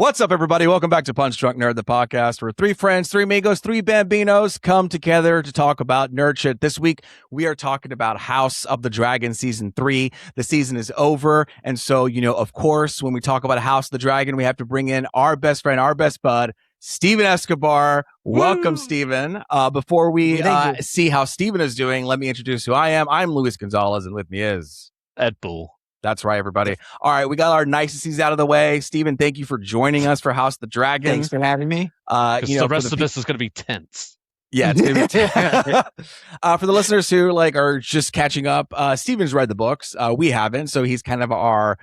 What's up, everybody? Welcome back to Punch Drunk Nerd, the podcast where three friends, three amigos, three bambinos come together to talk about nerd shit. This week, we are talking about House of the Dragon Season 3. The season is over. And so, of course, when we talk about House of the Dragon, we have to bring in our best friend, our best bud, Steven Escobar. Welcome, Steven. Before we see how Steven is doing, let me introduce who I am. I'm Luis Gonzalez, and with me is Ed Bull. That's right, everybody. All right, we got our niceties out of the way. Steven, thank you for joining us for House of the Dragon. Thanks for having me. The rest of this is going to be tense. Yeah, it's gonna be for the listeners who are just catching up. Steven's read the books. We haven't, so he's kind of our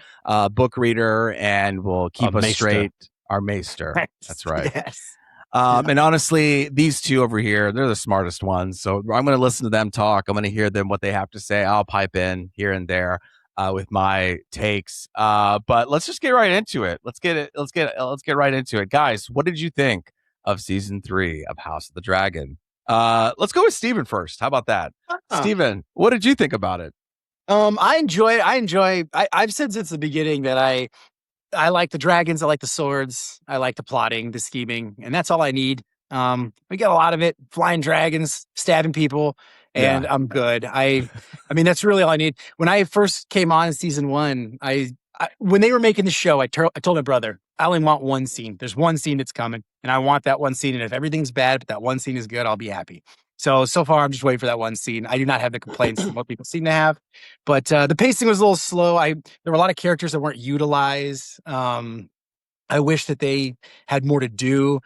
book reader and will keep us straight. Our maester. That's right. Yes. And honestly, these two over here, they're the smartest ones. So I'm going to listen to them talk. I'm going to hear them what they have to say. I'll pipe in here and there. With my takes, but let's just get right into it. Let's get right into it, guys. What did you think of season 3 of House of the Dragon? Let's go with Steven first. How about that, Steven? What did you think about it? I've said since the beginning that I like the dragons, I like the swords, I like the plotting, the scheming, and that's all I need. We got a lot of it: flying dragons, stabbing people. And I'm good. I mean, that's really all I need. When I first came on in season 1, when they were making the show, I told my brother, I only want one scene. There's one scene that's coming, and I want that one scene. And if everything's bad, but that one scene is good, I'll be happy. So far, I'm just waiting for that one scene. I do not have the complaints that most people seem to have, but the pacing was a little slow. There were a lot of characters that weren't utilized. I wish that they had more to do.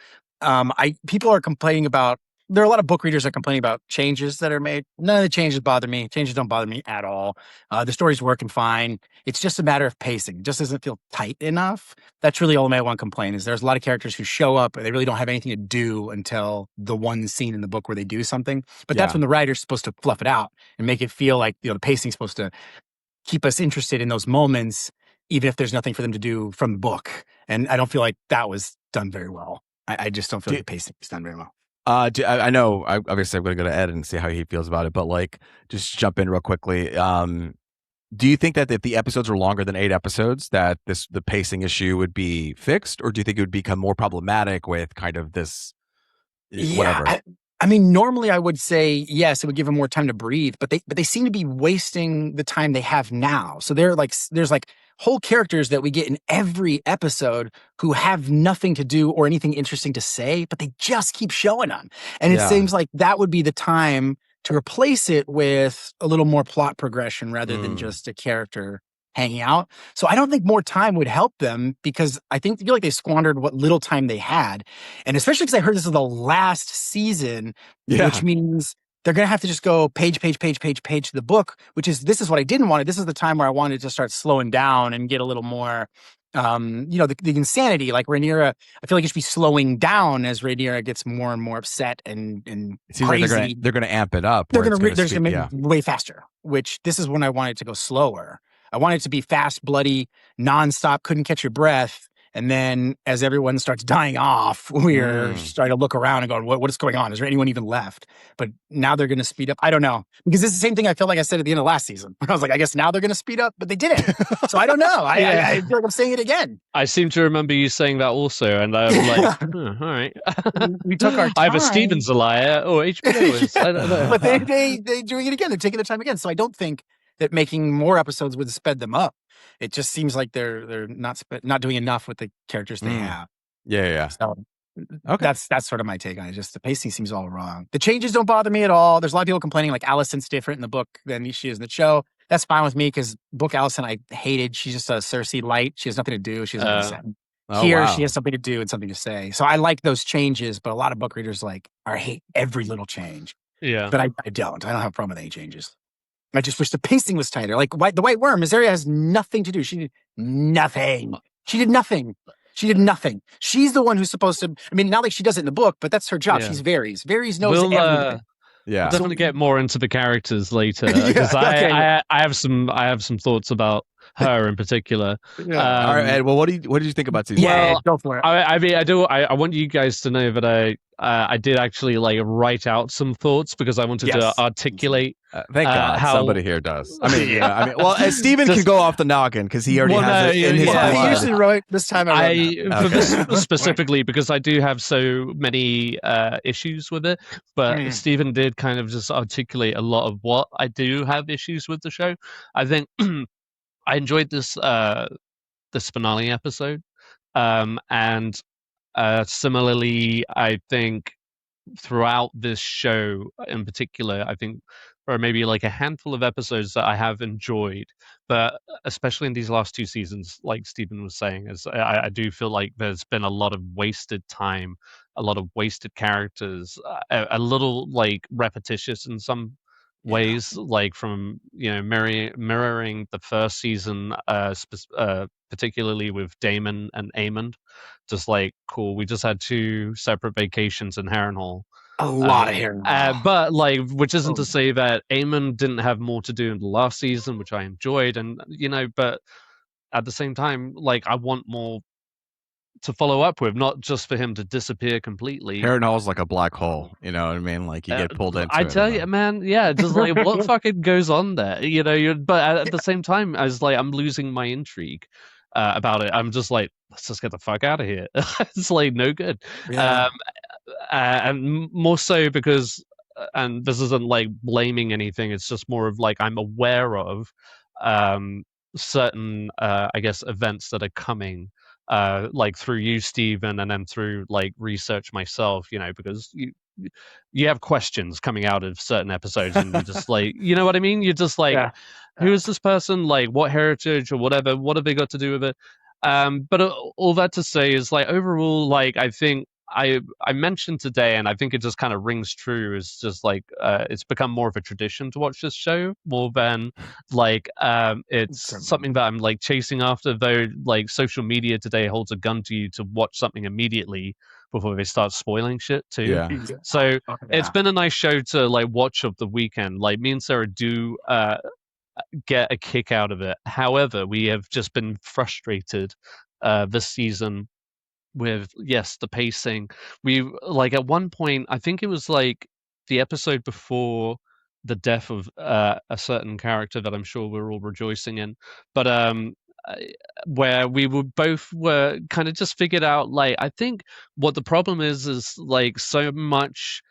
People are complaining about. There are a lot of book readers that are complaining about changes that are made. None of the changes bother me. Changes don't bother me at all. The story's working fine. It's just a matter of pacing. It just doesn't feel tight enough. That's really all I want to complain is there's a lot of characters who show up and they really don't have anything to do until the one scene in the book where they do something. But that's when the writer's supposed to fluff it out and make it feel like the pacing's supposed to keep us interested in those moments, even if there's nothing for them to do from the book. And I don't feel like that was done very well. I just don't feel like the pacing was done very well. I know. Obviously, I'm going to go to Ed and see how he feels about it. But just jump in real quickly. Do you think that if the episodes were longer than 8 episodes, that the pacing issue would be fixed, or do you think it would become more problematic with kind of this? Whatever. I mean, normally I would say yes, it would give them more time to breathe, but they seem to be wasting the time they have now. So there's whole characters that we get in every episode who have nothing to do or anything interesting to say, but they just keep showing them. And it seems like that would be the time to replace it with a little more plot progression rather than just a character hanging out. So I don't think more time would help them because I feel like they squandered what little time they had. And especially because I heard this is the last season, which means they're going to have to just go page to the book, this is what I didn't want. This is the time where I wanted to start slowing down and get a little more, the insanity. Like Rhaenyra, I feel like it should be slowing down as Rhaenyra gets more and more upset and it seems crazy. Like they're going to amp it up. They're going to make it way faster, which this is when I wanted to go slower. I wanted it to be fast, bloody, nonstop, couldn't catch your breath. And then as everyone starts dying off, we're starting to look around and going, what is going on? Is there anyone even left? But now they're going to speed up. I don't know. Because this is the same thing I felt like I said at the end of last season. I was like, I guess now they're going to speed up, but they didn't. So I don't know. I feel like I'm saying it again. I seem to remember you saying that also. And I was like, all right. We took our time. Either Steven's a liar or HBO is. I don't know. But they're doing it again. They're taking their time again. So I don't think that making more episodes would sped them up. It just seems like they're not doing enough with the characters they have. Yeah. So okay, that's sort of my take on it. Just the pacing seems all wrong. The changes don't bother me at all. There's a lot of people complaining like Alicent's different in the book than she is in the show. That's fine with me because book Alicent I hated. She's just a Cersei light. She has nothing to do. She has nothing to say. Here she has something to do and something to say. So I like those changes, but a lot of book readers I hate every little change. Yeah, but I don't have a problem with any changes. I just wish the pacing was tighter. Like the White Worm, Azaria has nothing to do. She did nothing. She's the one who's supposed to. I mean, not like she does it in the book, but that's her job. Yeah. She's Varys. Varys knows everything. We'll definitely get more into the characters later because I have some thoughts about her in particular. Yeah. All right, Ed. Well, what did you think about season? Yeah, Well, go for it. I mean, I want you guys to know that I did actually like write out some thoughts because I wanted to Yes. articulate Thank God how somebody here does. I mean, well, Steven can just go off the noggin because he already well, has no, it in his yeah, Well, he blood. usually wrote this time. I wrote for this Okay. specifically because I do have so many issues with it, but Mm. Stephen did kind of just articulate a lot of what I do have issues with the show. I think I enjoyed this finale episode, and similarly, I think throughout this show in particular, I think there are maybe like a handful of episodes that I have enjoyed, but especially in these last two seasons, like Stephen was saying, is I do feel like there's been a lot of wasted time, a lot of wasted characters, a little like repetitious in some Yeah. ways, like from mirroring the first season, particularly with Damon and Aemond. Just like cool, we just had two separate vacations in Harrenhal. A lot of hair. But like, which isn't to Oh, say that Eamon didn't have more to do in the last season, which I enjoyed, and but at the same time, like, I want more to follow up with, not just for him to disappear completely. Harrenhal's like a black hole. You know what I mean? Like you get pulled into I it. tell and you, then- man, yeah, just like what fucking goes on there, but at the same time, I was like, I'm losing my intrigue about it. I'm just like, let's just get the fuck out of here. It's like no good. yeah. And more so because, and this isn't like blaming anything, it's just more of like I'm aware of certain I guess events that are coming, like through you, Stephen, and then through like research myself, because you have questions coming out of certain episodes, and you just like, you know what I mean, you're just like, Yeah. who is this person, like what heritage or whatever, what have they got to do with it? But all that to say is like overall, like I think I mentioned today, and I think it just kind of rings true. Is just like it's become more of a tradition to watch this show more than like it's something that I'm like chasing after. Though like social media today holds a gun to you to watch something immediately before they start spoiling shit too. Yeah. So Oh, it's yeah. been a nice show to like watch of the weekend. Like me and Sarah do get a kick out of it. However, we have just been frustrated this season with, yes, the pacing. We like at one point, I think it was like the episode before the death of a certain character that I'm sure we're all rejoicing in, but I- where we were kind of just figured out, like, I think what the problem is like so much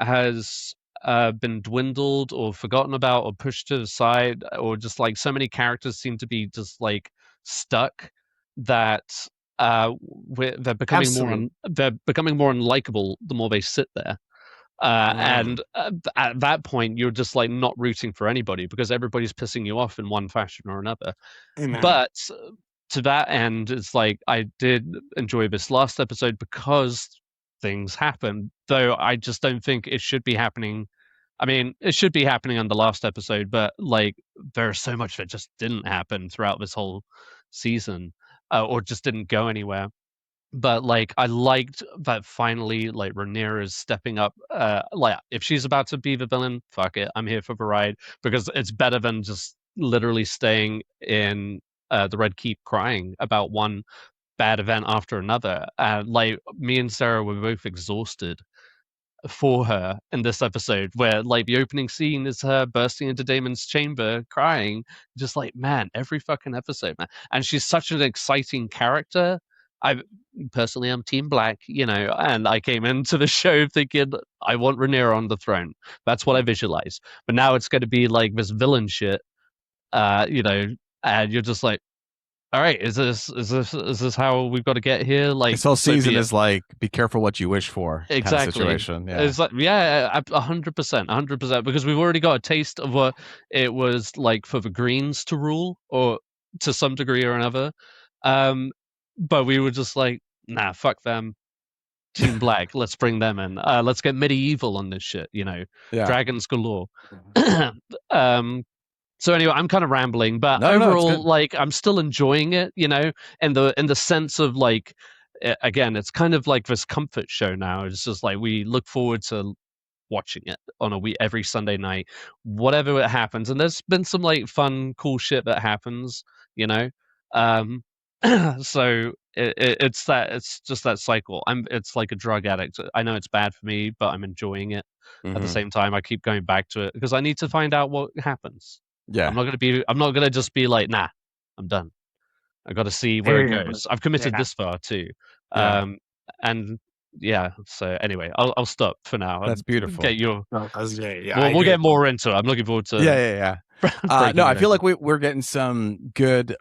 has been dwindled or forgotten about or pushed to the side, or just like so many characters seem to be just like stuck that they're becoming Absolutely. they're becoming more unlikable the more they sit there. And at that point, you're just like not rooting for anybody because everybody's pissing you off in one fashion or another. Amen. But to that end, it's like I did enjoy this last episode because things happen, though I just don't think it should be happening. I mean, it should be happening on the last episode, but like there's so much that just didn't happen throughout this whole season, or just didn't go anywhere. But like I liked that finally like Rhaenyra is stepping up. Like if she's about to be the villain, fuck it, I'm here for the ride because it's better than just literally staying in the Red Keep crying about one bad event after another. Like me and Sarah were both exhausted for her in this episode, where like the opening scene is her bursting into Damon's chamber crying, just like, man, every fucking episode, man. And she's such an exciting character. I personally am Team Black, and I came into the show thinking I want Rhaenyra on the throne. That's what I visualize. But now it's going to be like this villain shit, and you're just like, all right, is this how we've got to get here? Like, This whole so be season it. is like be careful what you wish for kind of Exactly. situation. Yeah. It's like, yeah, 100%, 100%, because we've already got a taste of what it was like for the Greens to rule, or to some degree or another. Um, but we were just like, nah, fuck them. Team Black, let's bring them in. Let's get medieval on this shit, Yeah. dragons galore. um, so anyway, I'm kind of rambling, but No, it's overall, good. like I'm still enjoying it, in the sense of like, again, it's kind of like this comfort show now. It's just like we look forward to watching it on a week every Sunday night, whatever it happens. And there's been some like fun, cool shit that happens you know. So it's just that cycle. It's like a drug addict. I know it's bad for me, but I'm enjoying it. At the Mhm. same time, I keep going back to it because I need to find out what happens. Yeah. I'm not gonna just be like, nah, I'm done. I got to see where it goes. I've committed this far too. Yeah. And yeah. So anyway, I'll stop for now That's and beautiful. get your. No, that was great. Yeah, I We'll agree. get more into it. I'm looking forward Yeah, to yeah, yeah. No, breaking I it feel open. like we're getting some good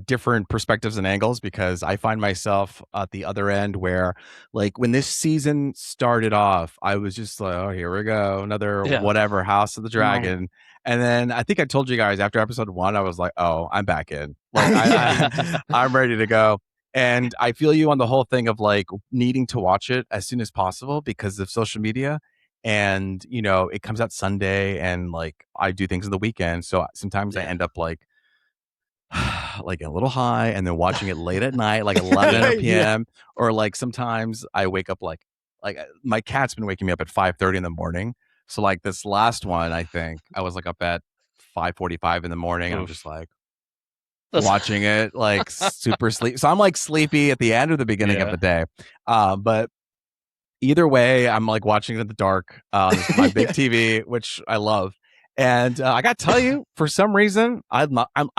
different perspectives and angles because I find myself at the other end where like when this season started off, I was just like, oh, here we go, another Yeah. whatever House of the Right. Dragon. And then I think I told you guys after episode 1, I was like, oh, I'm back in. Like Yeah. I'm ready to go. And I feel you on the whole thing of like needing to watch it as soon as possible because of social media. And it comes out Sunday and like I do things on the weekend, so sometimes I Yeah. end up like like a little high and then watching it late at night like 11 Yeah. p.m. or like sometimes I wake up like my cat's been waking me up at 5:30 in the morning, so like this last one I think I was like up at 5:45 in the morning and I'm just Oof. like That's watching it like super sleep, so I'm like sleepy at the end or the beginning of yeah. the day. But either way, I'm like watching it in the dark on my big TV, which I love. And I got to tell you, for some reason, I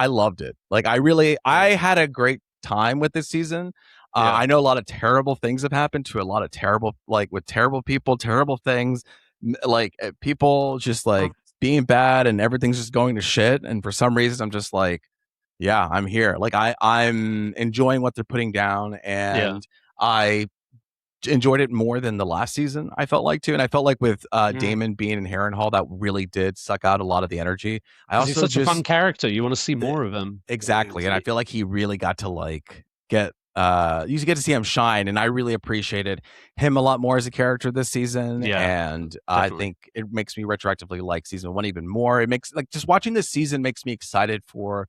loved it. Like I had a great time with this season. Yeah. I know a lot of terrible things have happened to a lot of terrible, like with terrible people, terrible things, like people just like being bad and everything's just going to shit. And for some reason, I'm just like, yeah, I'm here. Like I'm enjoying what they're putting down, Yeah. and I enjoyed it more than the last season. I felt like too, and I felt like with Damon Bean and Harrenhal, that really did suck out a lot of the energy. I Because he's also such a fun just character. You want to see more of him. exactly, and I feel like he really got to like get you get to see him shine, and I really appreciated him a lot more as a character this season. Yeah, And I definitely. think it makes me retroactively like season 1 even more. It makes like just watching this season makes me excited for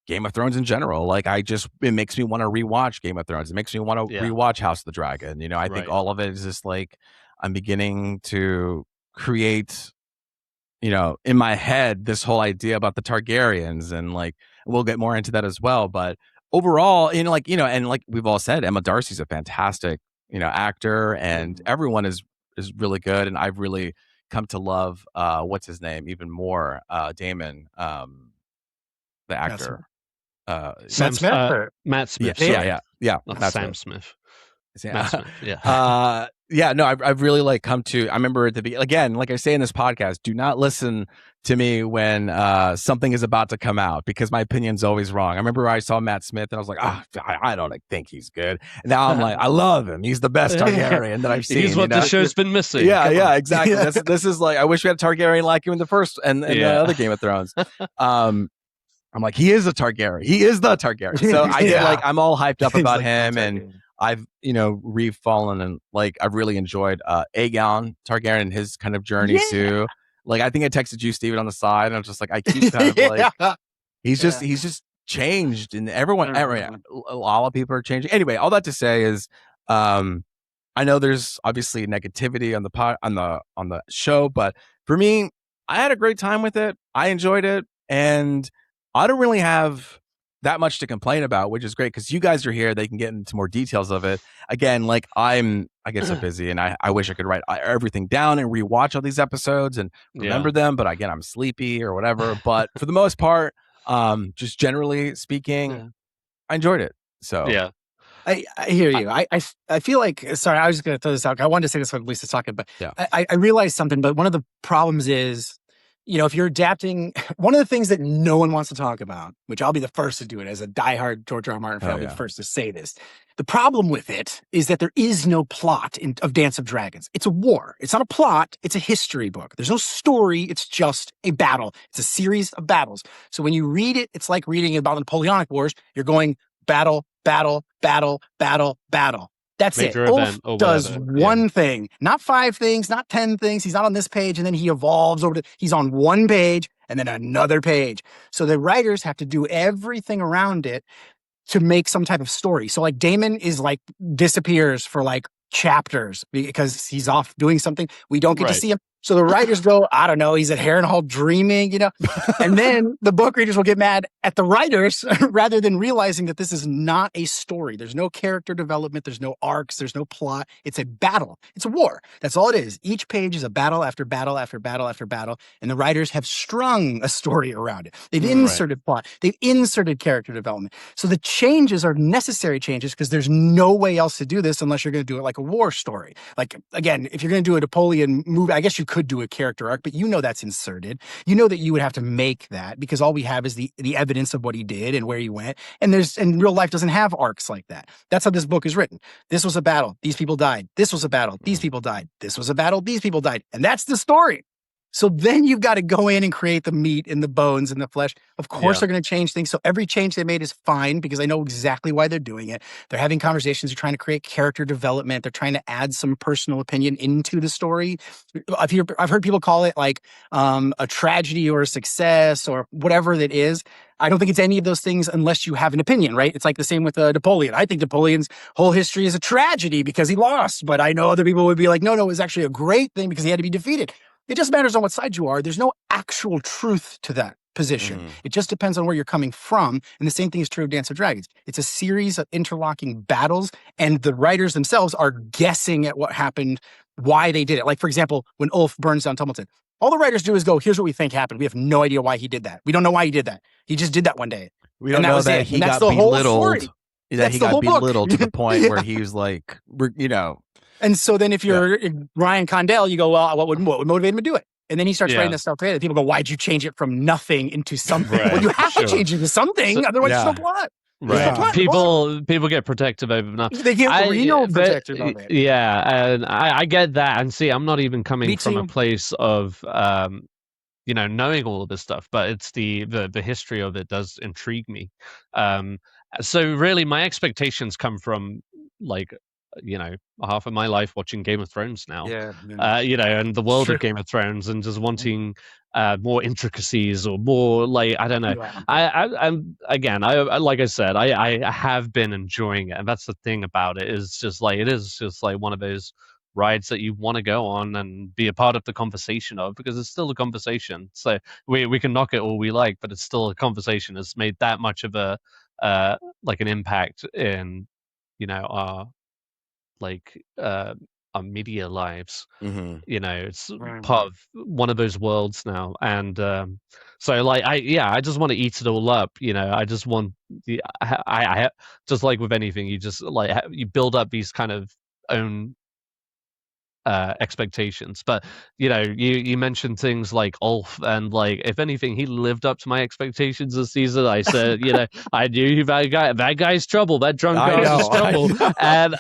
Game of Thrones in general. Like it makes me want to rewatch Game of Thrones. It makes me want to Yeah. rewatch House of the Dragon. I think Right. all of it is just like I'm beginning to create, in my head this whole idea about the Targaryens, and like we'll get more into that as well. But overall, and like we've all said, Emma Darcy's a fantastic, actor, and everyone is really good. And I've really come to love what's his name even more, Damon, the actor. Sam Smith Matt Smith. Yeah, Sorry, yeah. not Matt Sam Smith. Smith. Matt Smith. Yeah. Yeah. No, I've really like come to. I remember at the beginning, again, like I say in this podcast, do not listen to me when something is about to come out because my opinion's always wrong. I remember I saw Matt Smith and I was like, I don't think he's good. And now I'm like, I love him. He's the best Targaryen that I've seen. He's what the show's been missing. Yeah, exactly. This is like I wish we had a Targaryen like him in the first and the other Game of Thrones. I'm like, he is a Targaryen. He is the Targaryen. So I get like, I'm all hyped up about him, and I've, refallen, and like, I've really enjoyed Aegon Targaryen and his kind of journey too. Like, I think I texted you, Steven, on the side, and I was just like, I keep kind of like, he's just changed, and a lot of people are changing. Anyway, all that to say is, I know there's obviously negativity on the show, but for me, I had a great time with it. I enjoyed it, and I don't really have that much to complain about, which is great because you guys are here. They can get into more details of it. Again, like I get so busy, and I wish I could write everything down and rewatch all these episodes and remember them. But again, I'm sleepy or whatever. But for the most part, just generally speaking, I enjoyed it. So Yeah. I hear you. I feel like, sorry, I was just going to throw this out. I wanted to say this when Lisa's talking, but yeah. I realized something. But one of the problems is, if you're adapting, one of the things that no one wants to talk about, which I'll be the first to do it as a diehard George R. R. Martin fan, I'll be the first to say this. The problem with it is that there is no plot of Dance of Dragons. It's a war. It's not a plot. It's a history book. There's no story. It's just a battle. It's a series of battles. So when you read it, it's like reading about the Napoleonic Wars. You're going battle, battle, battle, battle, battle. That's Major it. event Ulf does one thing, not 5 things, not 10 things. He's not on this page, and then he evolves over to, he's on one page and then another page. So the writers have to do everything around it to make some type of story. So like Damon is like disappears for like chapters because he's off doing something. We don't get to see him. So the writers go, I don't know, he's at Harrenhal dreaming, and then the book readers will get mad at the writers rather than realizing that this is not a story. There's no character development. There's no arcs. There's no plot. It's a battle. It's a war. That's all it is. Each page is a battle after battle after battle after battle. And the writers have strung a story around it. They've inserted plot. They've inserted character development. So the changes are necessary changes because there's no way else to do this unless you're going to do it like a war story. Like, again, if you're going to do a Napoleon movie, I guess you could do a character arc, but that's inserted. You know that you would have to make that because all we have is the evidence of what he did and where he went. And real life doesn't have arcs like that. That's how this book is written. This was a battle. These people died. This was a battle. These people died. This was a battle. These people died. And that's the story. So then you've got to go in and create the meat and the bones and the flesh. Of course, they're going to change things. So every change they made is fine because I know exactly why they're doing it. They're having conversations. They're trying to create character development. They're trying to add some personal opinion into the story. I've heard people call it like a tragedy or a success or whatever that is. I don't think it's any of those things unless you have an opinion, right? It's like the same with Napoleon. I think Napoleon's whole history is a tragedy because he lost, but I know other people would be like, no, it was actually a great thing because he had to be defeated. It just matters on what side you are. There's no actual truth to that position. It just depends on where you're coming from. And the same thing is true of Dance of Dragons. It's a series of interlocking battles, and the writers themselves are guessing at what happened, why they did it. Like, for example, when Ulf burns down Tumbleton, all the writers do is go, here's what we think happened. We have no idea why he did that. We don't know why he did that. He just did that one day. We don't know that he got belittled. That he got belittled to the point where he was like, And so then if you're Ryan Condell, you go, well, what would motivate him to do it? And then he starts writing that stuff creative. People go, why'd you change it from nothing into something? Well, you have to change it into something. Otherwise, there's no plot. Right. People get protective over nothing. They get real protective of it. Yeah. And I get that. And see, I'm not even coming from a place of, knowing all of this stuff, but it's the history of it does intrigue me. So really my expectations come from half of my life watching Game of Thrones now, and the world of Game of Thrones, and just wanting more intricacies or more I don't know. I'm like I said, I have been enjoying it, and that's the thing about it is just it is just one of those rides that you want to go on and be a part of the conversation of, because it's still a conversation. So we can knock it all we like, but it's still a conversation. It's made that much of a an impact in our our media lives. It's part of one of those worlds now, and so I just want to eat it all up. I just want I just like with anything, you just you build up these kind of own expectations. But you mentioned things like Ulf, and if anything, he lived up to my expectations this season. I said, I knew that guy's trouble, that drunk guy is trouble, and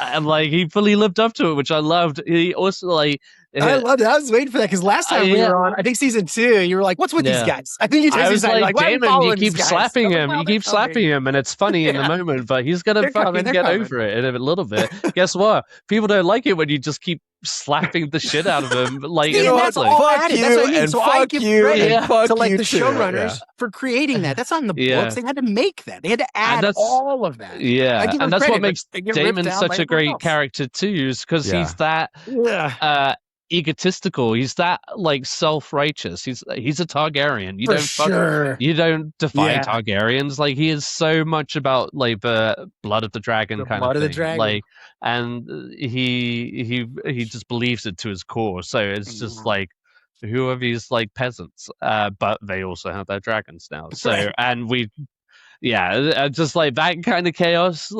he fully lived up to it, which I loved. He also I loved it. I was waiting for that because last time we were on, I think season 2, you were like, "What's with these guys?" I think you I was like, Damon, you keep slapping him. You keep slapping him, and it's funny in the moment, but he's gonna fucking get over it in a little bit. Guess what? People don't like it when you just keep slapping the shit out of him. That's all fuck you, that's what I mean. and So fuck I give you, credit and fuck to you the too. showrunners for creating that. That's on the books. They had to make that. They had to add all of that. Yeah, and that's what makes Damon such a great else. character too, is because he's that egotistical. He's that self-righteous. He's a Targaryen. You don't defy Targaryens. He is so much about the blood of the dragon kind of thing. The dragon. And he just believes it to his core. So it's just who are these peasants? But they also have their dragons now. So and we just that kind of chaos.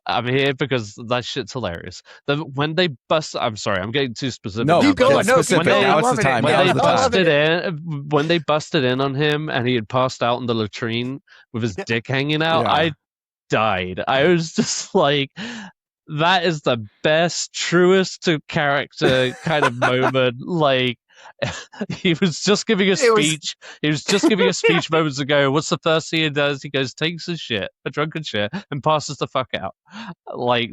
I'm here because that shit's hilarious. When they bust, I'm sorry, I'm getting too specific. No, now, go. No, specific. Now it's the time. When they busted in on him and he had passed out in the latrine with his dick hanging out, I died. I was just that is the best, truest to character kind of moment. He was just giving a speech. He was just giving a speech moments ago. What's the first thing he does? He goes, takes a shit, a drunken shit, and passes the fuck out.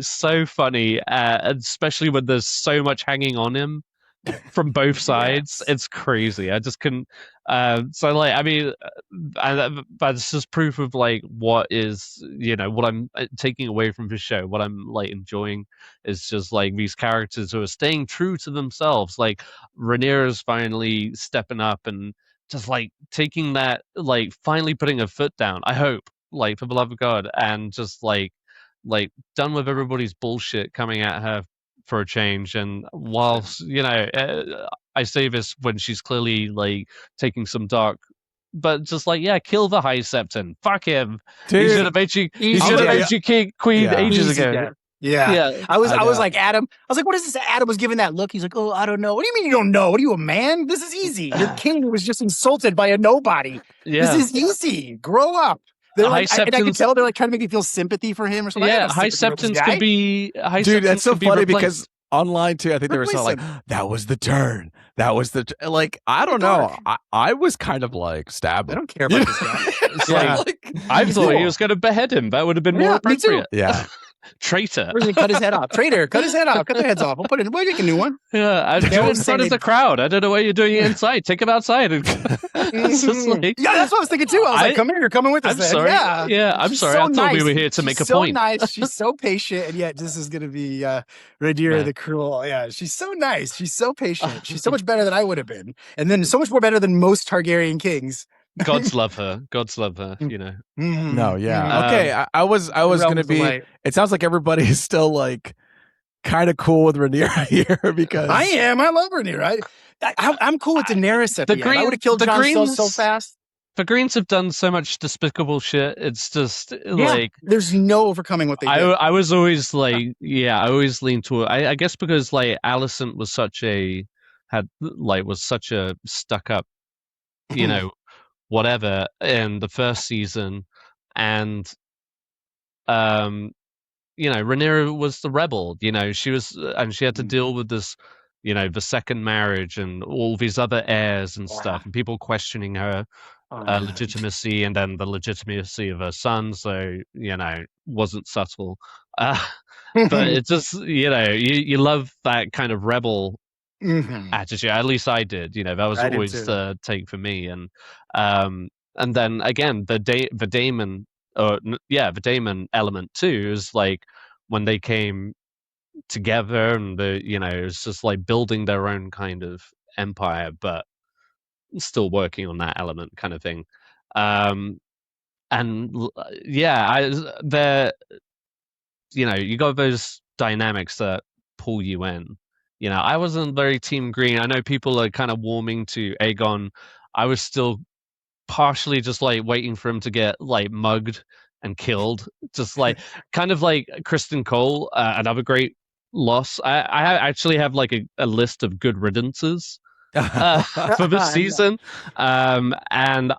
So funny, especially when there's so much hanging on him. from both sides. Yes. It's crazy. I just couldn't. So like, I mean, that's just proof of like what is, what I'm taking away from the show. What I'm like enjoying is just like these characters who are staying true to themselves. Like Rhaenyra's finally stepping up and just like taking that, like finally putting her foot down. I hope, like for the love of God, and just like done with everybody's bullshit coming at her for a change. And whilst I say this when she's clearly like taking some dark, but just like, yeah, kill the High Septon, fuck him. He Dude, should have made you. He Easy should have death. made you queen Yeah. ages Easy ago. death. Yeah. Yeah, I was know. like, Adam, I was like, what is this? Adam was giving that look. He's like, oh, I don't know. What do you mean you don't know? What are you, a man? This is easy. Your king was just insulted by a nobody. yeah. This is easy. Grow up. They're High like, and I can Septon's- tell they're like trying to make me feel sympathy for him or something. I Yeah, have no High sympathy for this Septons guy. could be. High Dude, that's Septons so could be funny replaced. because online too, I think they were saying like, Replace that was the turn. That was the like. I don't know. I was kind of like stab I him. don't care about this guy. It's Yeah. like, I thought he was going to behead him. That would have been more Yeah, me too. appropriate. Yeah. Traitor. We're gonna cut his head off. Traitor, cut his head off. Cut their heads off. We'll put it. We'll make a new one. Yeah, I do it in was front of saying the crowd. I don't know what you're doing inside. Take him outside. And it's just like, Yeah, that's what I was thinking too. I was like, come here, you're coming with us. I'm then. sorry. Yeah, I'm She's sorry. so I thought we nice. were here to make She's a so point. nice. She's so patient, and yet this is going to be Rhaenyra Yeah. the Cruel. Yeah, she's so nice. She's so patient. She's so much better than I would have been, and then so much more better than most Targaryen kings. Gods love her. Gods love her. No, yeah. Okay, I was gonna be. Light. It sounds like everybody is still like kind of cool with Rhaenyra here because I am. I love Rhaenyra. I'm cool with Daenerys at The the end. I Green- would have killed the Jon Snow Greens- so fast. The Greens have done so much despicable shit. It's just like There's no overcoming what they did. I was always like, I always leaned toward. I guess because like Alicent was such a stuck up, whatever in the first season, and Rhaenyra was the rebel. She was, and she had to deal with this, the second marriage and all these other heirs and stuff, and people questioning her legitimacy, and then the legitimacy of her son. So wasn't subtle. But it's just you love that kind of rebel attitude. At least I did. That was I did always too. the take for me. And then again, the Daemon, the Daemon element too is like when they came together, and it's just like building their own kind of empire, but still working on that element kind of thing. You got those dynamics that pull you in. I wasn't very team green. I know people are kind of warming to Aegon. I was still partially just like waiting for him to get like mugged and killed, just like kind of like Kristen Cole, another great loss. I actually have like a list of good riddances for this season. And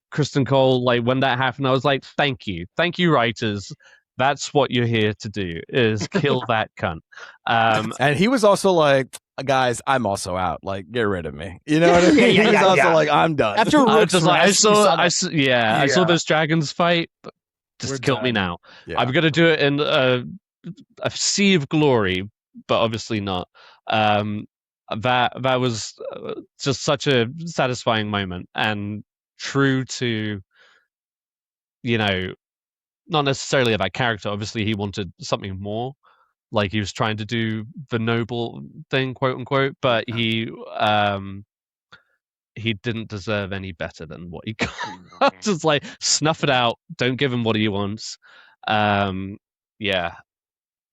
Kristen Cole, like when that happened, I was like, thank you, writers. That's what you're here to do, is kill that cunt. and he was also like, guys, I'm also out. Like, get rid of me. You know what I mean? He was also like, I'm done. After I Rook's just like, I rest, you saw that. I saw those dragons fight. But We're just kill me done. now. Yeah. I'm gonna do it in a sea of glory, but obviously not. That was just such a satisfying moment, and true to not necessarily about character. Obviously, he wanted something more. Like he was trying to do the noble thing, quote unquote, but he didn't deserve any better than what he got. Just like snuff it out. Don't give him what he wants. Yeah.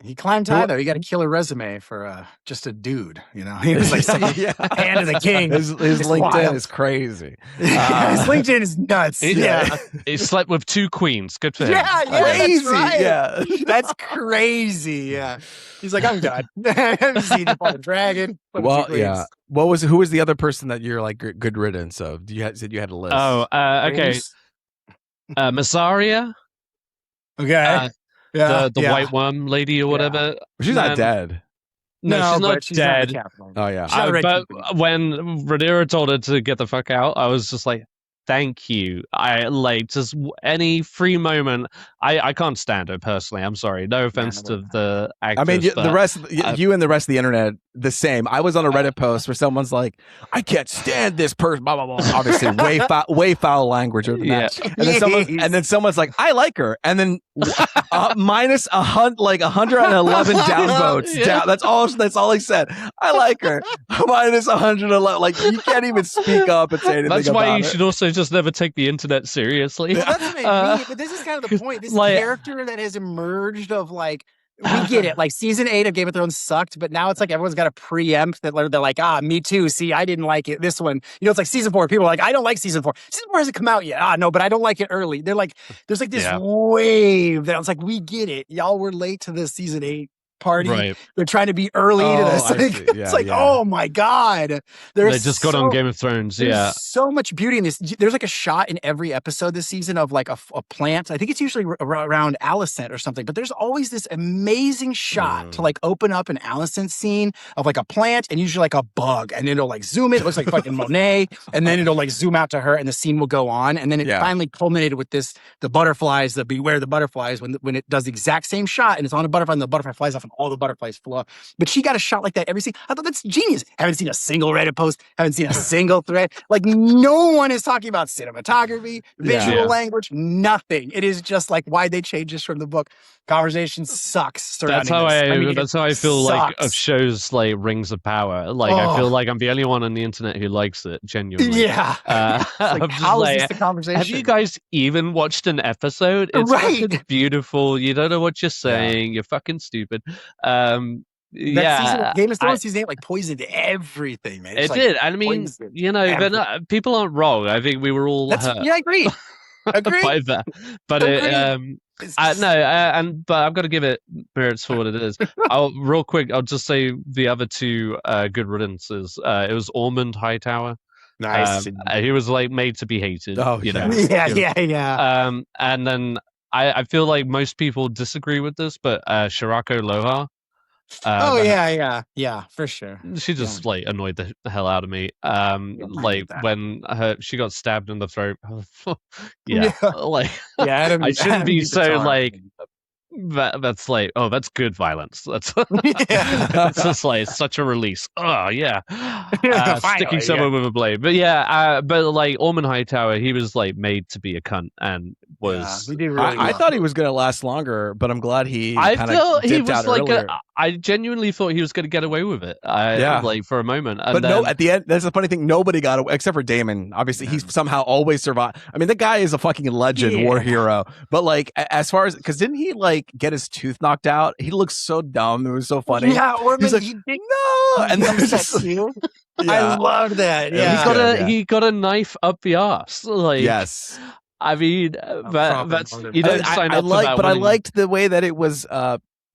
He climbed high though. He got a killer resume for just a dude. He was like hand of the king. His LinkedIn wild. is crazy. His LinkedIn is nuts. He slept with 2 queens. Good for him. Yeah, Crazy. that's right. Yeah. That's crazy. Yeah. He's like, I'm done. I'm seeing up on the dragon. Well, yeah. Who was the other person that you're like good riddance of? You said you had a list. Oh, okay. Massaria. Okay. The white worm lady or whatever. She's not dead. No, she's not but she's not dead. the capital. Oh yeah. She's not a red But keeper. when Rhaenyra told her to get the fuck out, I was just like, thank you. I like just any free moment. I can't stand her personally. I'm sorry. No offense to the actress. I mean, the rest, I, you and the rest of the internet, the same. I was on a Reddit post where someone's like, "I can't stand this person." Blah blah blah. Obviously, way foul language over that. And then someone's like, "I like her," and then minus 111 downvotes. Down. That's all he said. I like her. Minus 111. Like you can't even speak up and say anything. That's why about you should also just never take the internet seriously. Well, that's what I mean. But this is kind of the point. This character that has emerged of like, we get it. Like season 8 of Game of Thrones sucked, but now it's like everyone's got to preempt that they're like, me too. See, I didn't like it. This one, it's like season 4. People are like, I don't like season 4. Season 4 hasn't come out yet. No, but I don't like it early. They're like, there's like this wave that it's like, we get it. Y'all were late to the season 8 party. Right. They're trying to be early to this. It's like, oh my God. They just got on Game of Thrones. There's so much beauty in this. There's like a shot in every episode this season of like a plant. I think it's usually around Alicent or something, but there's always this amazing shot to like open up an Alicent scene of like a plant and usually like a bug. And it'll like zoom in. It looks like fucking Monet. And then it'll like zoom out to her and the scene will go on. And then it finally culminated with the butterflies, the beware the butterflies, when it does the exact same shot and it's on a butterfly and the butterfly flies off and all the butterflies fly. But she got a shot like that every scene. I thought that's genius. Haven't seen a single Reddit post. Haven't seen a single thread. Like no one is talking about cinematography, visual language, nothing. It is just like why they changed this from the book. Conversation sucks. That's how I feel sucks. Like of shows like Rings of Power. Like I feel like I'm the only one on the internet who likes it genuinely. Yeah. Like, how is this the conversation? Have you guys even watched an episode? It's fucking beautiful. You don't know what you're saying. You're fucking stupid. Season, Game of Thrones season 8 like poisoned everything, man. It did. I mean, but people aren't wrong. I think we were all hurt. Yeah, I agree. By that. But but I've got to give it merits for what it is. Real quick, I'll just say the other two good riddances. It was Ormond Hightower. Nice. He was like made to be hated. Oh, Yeah. And then I feel like most people disagree with this, but Shirako Lohar. Yeah, for sure. She just like annoyed the hell out of me. When she got stabbed in the throat. I shouldn't be so like. That's like, oh, that's good violence. That's it's just like such a release. Oh yeah, sticking someone with a blade. But but like Ormond Hightower, he was like made to be a cunt and was. I thought he was gonna last longer, but I'm glad he. I felt he was like I genuinely thought he was gonna get away with it. Like for a moment. And but at the end, that's the funny thing. Nobody got away except for Daemon. Obviously, he's somehow always survived. I mean, the guy is a fucking legend, war hero. But like, as far as because didn't he like get his tooth knocked out? He looks so dumb. It was so funny. Yeah, he's like, no, and then just. I love that. Yeah, he got a knife up the arse. Like, yes. I mean, that's you don't sign up for that. But I liked the way that it was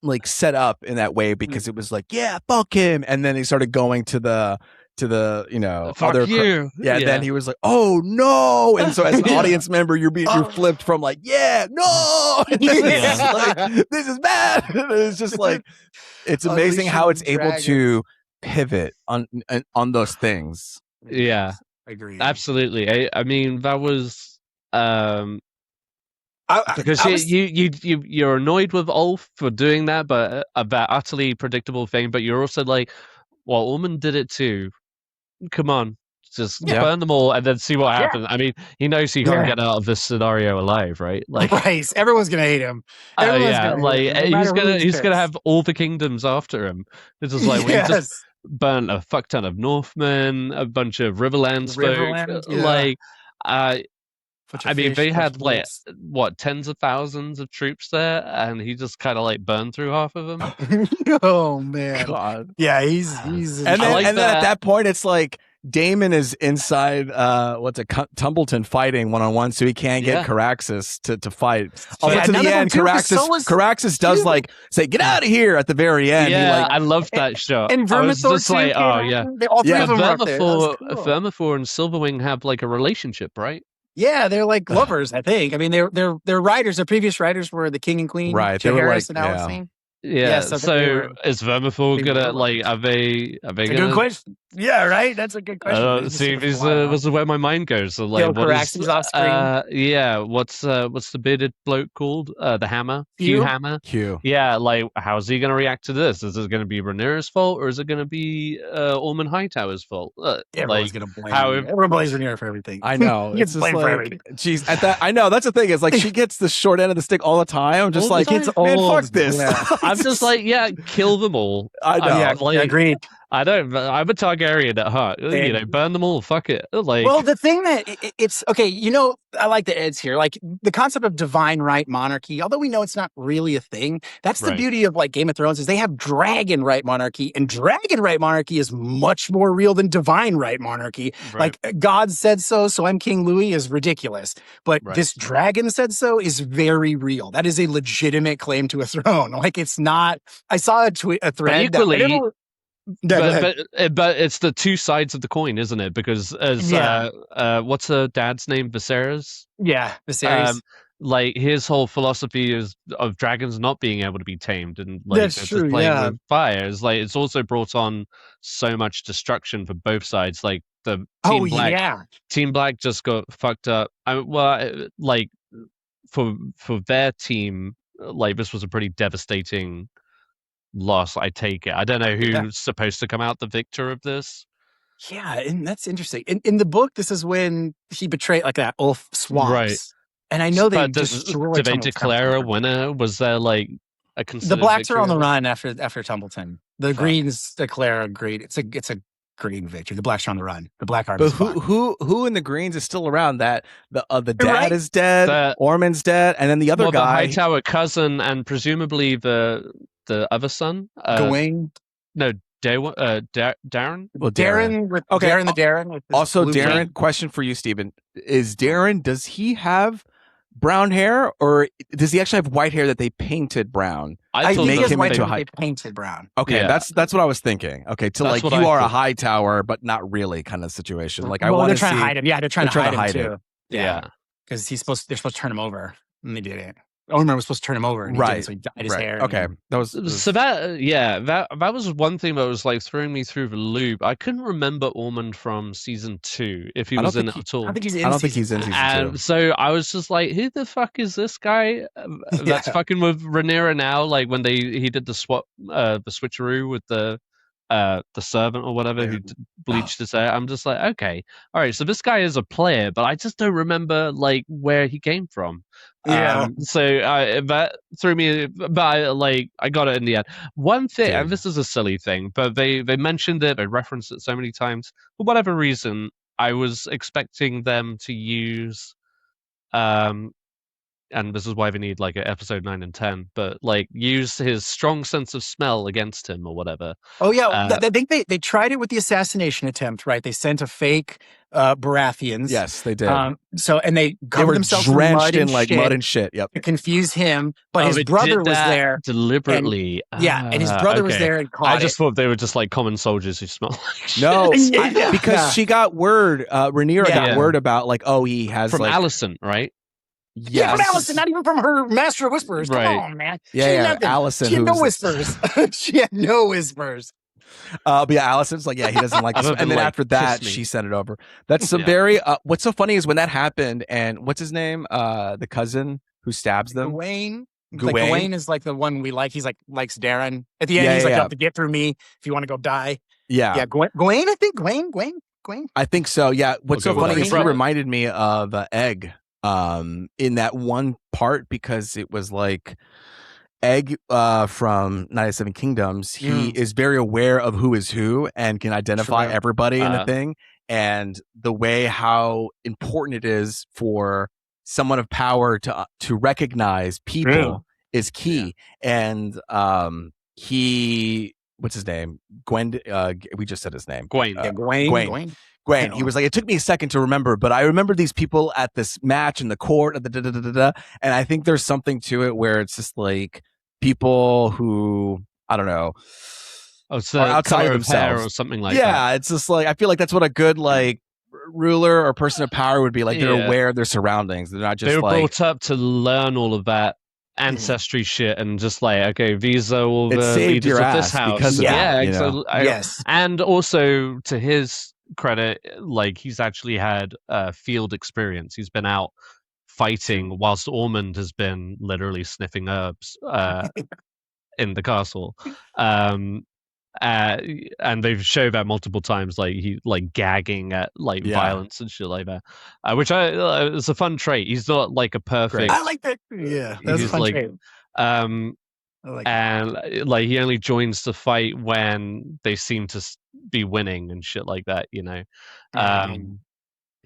like set up in that way because it was like, yeah, fuck him, and then he started going to the fuck other you. And then he was like, oh no, and so as an audience member you're flipped from like, yeah, no, like, this is bad. It's just like it's amazing how it's able to pivot on those things. Yeah, agree, absolutely. I mean that was because you're annoyed with Ulf for doing that, but that utterly predictable thing. But you're also like, well, Ormond did it too. Come on, just burn them all and then see what happens. I mean, he knows he can't get out of this scenario alive, right? Like, right? Everyone's gonna hate him. He's gonna have all the kingdoms after him. It's just like we just burnt a fuck ton of Northmen, a bunch of Riverlands folk. I mean, they had like tens of thousands of troops there, and he just kind of like burned through half of them. Oh man, God, yeah, he's. And then at that point, it's like Daemon is inside Tumbleton fighting 1-on-1, so he can't get Caraxes to fight. Although to the end, Caraxes does like say, "Get out of here!" at the very end. Yeah, I loved that shot. And Vermithor just like, oh yeah, all three of them are up there. Vermithor and Silverwing have like a relationship, right? Yeah, they're like lovers, I think. I mean, they're writers. The previous writers were the King and Queen, right? They were like, and Alicent. Yeah. So is Vermithor gonna like? Are they? Good question. Yeah, right. That's a good question. See, this is where my mind goes. So, like, Gil what is? Caraxes off screen. Yeah. What's the bearded bloke called? The Hammer, Hugh Hugh? Hammer. Q. Yeah, like, how's he gonna react to this? Is it gonna be Rhaenyra's fault, or is it gonna be Ormond Hightower's fault? Everyone's Like, gonna blame how? Everyone blames Rhaenyra for everything. I know. You It's get just blamed for like, everything. geez, at that, I know that's the thing is like she gets the short end of the stick all the time. I'm just All the like, time. It's man, old. fuck this. Yeah. I'm just like, yeah, kill them all. I know. Yeah, like, agreed. I don't. I'm a Targaryen at heart. You know, burn them all. Fuck it. Like, Well, the thing that it's okay, I like the Eds here. Like the concept of divine right monarchy, although we know it's not really a thing, that's the Right. beauty of like Game of Thrones is they have dragon right monarchy, and dragon right monarchy is much more real than divine right monarchy. right. Like God said so I'm King Louis is ridiculous, but Right. this dragon said so is very real. That is a legitimate claim to a throne. Like it's not. I saw a thread. But equally, that, go ahead. but it's the two sides of the coin, isn't it? Because as what's her dad's name, Viserys? Yeah, Viserys. Like his whole philosophy is of dragons not being able to be tamed, and like That's just true, playing yeah. with fire. It's like it's also brought on so much destruction for both sides. Like the Team Black, Yeah. Team Black just got fucked up. Like for their team, like this was a pretty devastating loss. I take it. I don't know who's supposed to come out the victor of this. Yeah, and that's interesting. In the book, this is when he betrayed like that Ulf swaps. Right. And I know they But destroyed. did they declare a winner? Was there like a The Blacks victory? are on the run after Templeton. The Greens declare a green. It's a green victory. The Blacks are on the run. The Black Army. But who in the Greens is still around? That the dad Right. is dead, Ormond's dead, and then the other guy, the Hightower cousin, and presumably the other son, Gawain. No, Darren. Well, Darren. Darren the Darren. With his Also, blue Darren. ring. Question for you, Stephen: Is Darren? Does he have brown hair, or does he actually have white hair that they painted brown? I think make he has him white into hair a that they painted brown. Okay, Yeah. that's what I was thinking. Okay, to That's like what you I are a think. high tower, but not really kind of situation. Like I Well, want they're to trying see. to hide him. Yeah, they're trying to hide him too. Yeah. Because they're supposed to turn him over, and they didn't. Ormond was supposed to turn him over, and he Right. didn't, so he dyed his Right. hair. Okay, that was So that was one thing that was like throwing me through the loop. I couldn't remember Ormond from season 2 if he I don't was in think it at all. I don't think he's in. I don't think he's in season 2. And so I was just like, who the fuck is this guy that's fucking with Rhaenyra now? Like when he did the switcheroo with the servant or whatever who bleached his hair. I'm just like, okay, all right. So this guy is a player, but I just don't remember like where he came from. Yeah. So that threw me, but I got it in the end. One thing, and this is a silly thing, but they mentioned it, they referenced it so many times. For whatever reason, I was expecting them to use, and this is why they need like episode 9 and 10, but like use his strong sense of smell against him or whatever. Oh yeah, I think they tried it with the assassination attempt, right? They sent a fake Baratheons. Yes, they did. And they covered were themselves drenched in like shit mud and shit. Yep. to confuse him, but his they brother did was that there. deliberately. And his brother was okay. there and caught I just thought they were just like common soldiers who smell like shit. No, Yeah. because she got word. Rhaenyra got word about like, oh, he has from like Alicent, right? Yeah, from Alicent, not even from her Master of Whispers. Right. Come on, man. Yeah, Alicent. She had no whispers. She had no whispers. But yeah, Alicent's like, yeah, he doesn't like this. And then like, after that, kiss me. she sent it over. That's some very. What's so funny is when that happened, and what's his name? The cousin who stabs them. Gawain. Like, Gawain is like the one we like. He's like likes Darren. At the end, Yeah, he's like, yeah. you have to get through me if you want to go die. Yeah. Yeah, Gawain, I think. Gawain. I think so. Yeah. What's Okay, so funny well, is he right. reminded me of Egg in that one part because it was like Egg from Night of the Seven Kingdoms. He is very aware of who is who and can identify everybody in the thing. And the way how important it is for someone of power to recognize people is key. And he, what's his name? Gwen. We just said his name. Gawain. Gwen. He was like, it took me a second to remember, but I remember these people at this match in the court, and I think there's something to it where it's just like people who, I don't know, so are outside of themselves or something like that. Yeah, it's just like I feel like that's what a good like ruler or person of power would be like. They're aware of their surroundings. They're not just they were like brought up to learn all of that ancestry shit and just like, okay, these are all It the saved leaders your of this ass house. because of Yeah. that, you know? exactly. Yes. And also to his credit, like he's actually had field experience. He's been out fighting whilst Ormond has been literally sniffing herbs in the castle. Um, and they've showed that multiple times, like he like gagging at like Yeah. violence and shit like that, which it's a fun trait. He's not like a perfect. I like that. Yeah, that was a He's fun like, trait. um, I like and like he only joins the fight when they seem to be winning and shit like that, you know.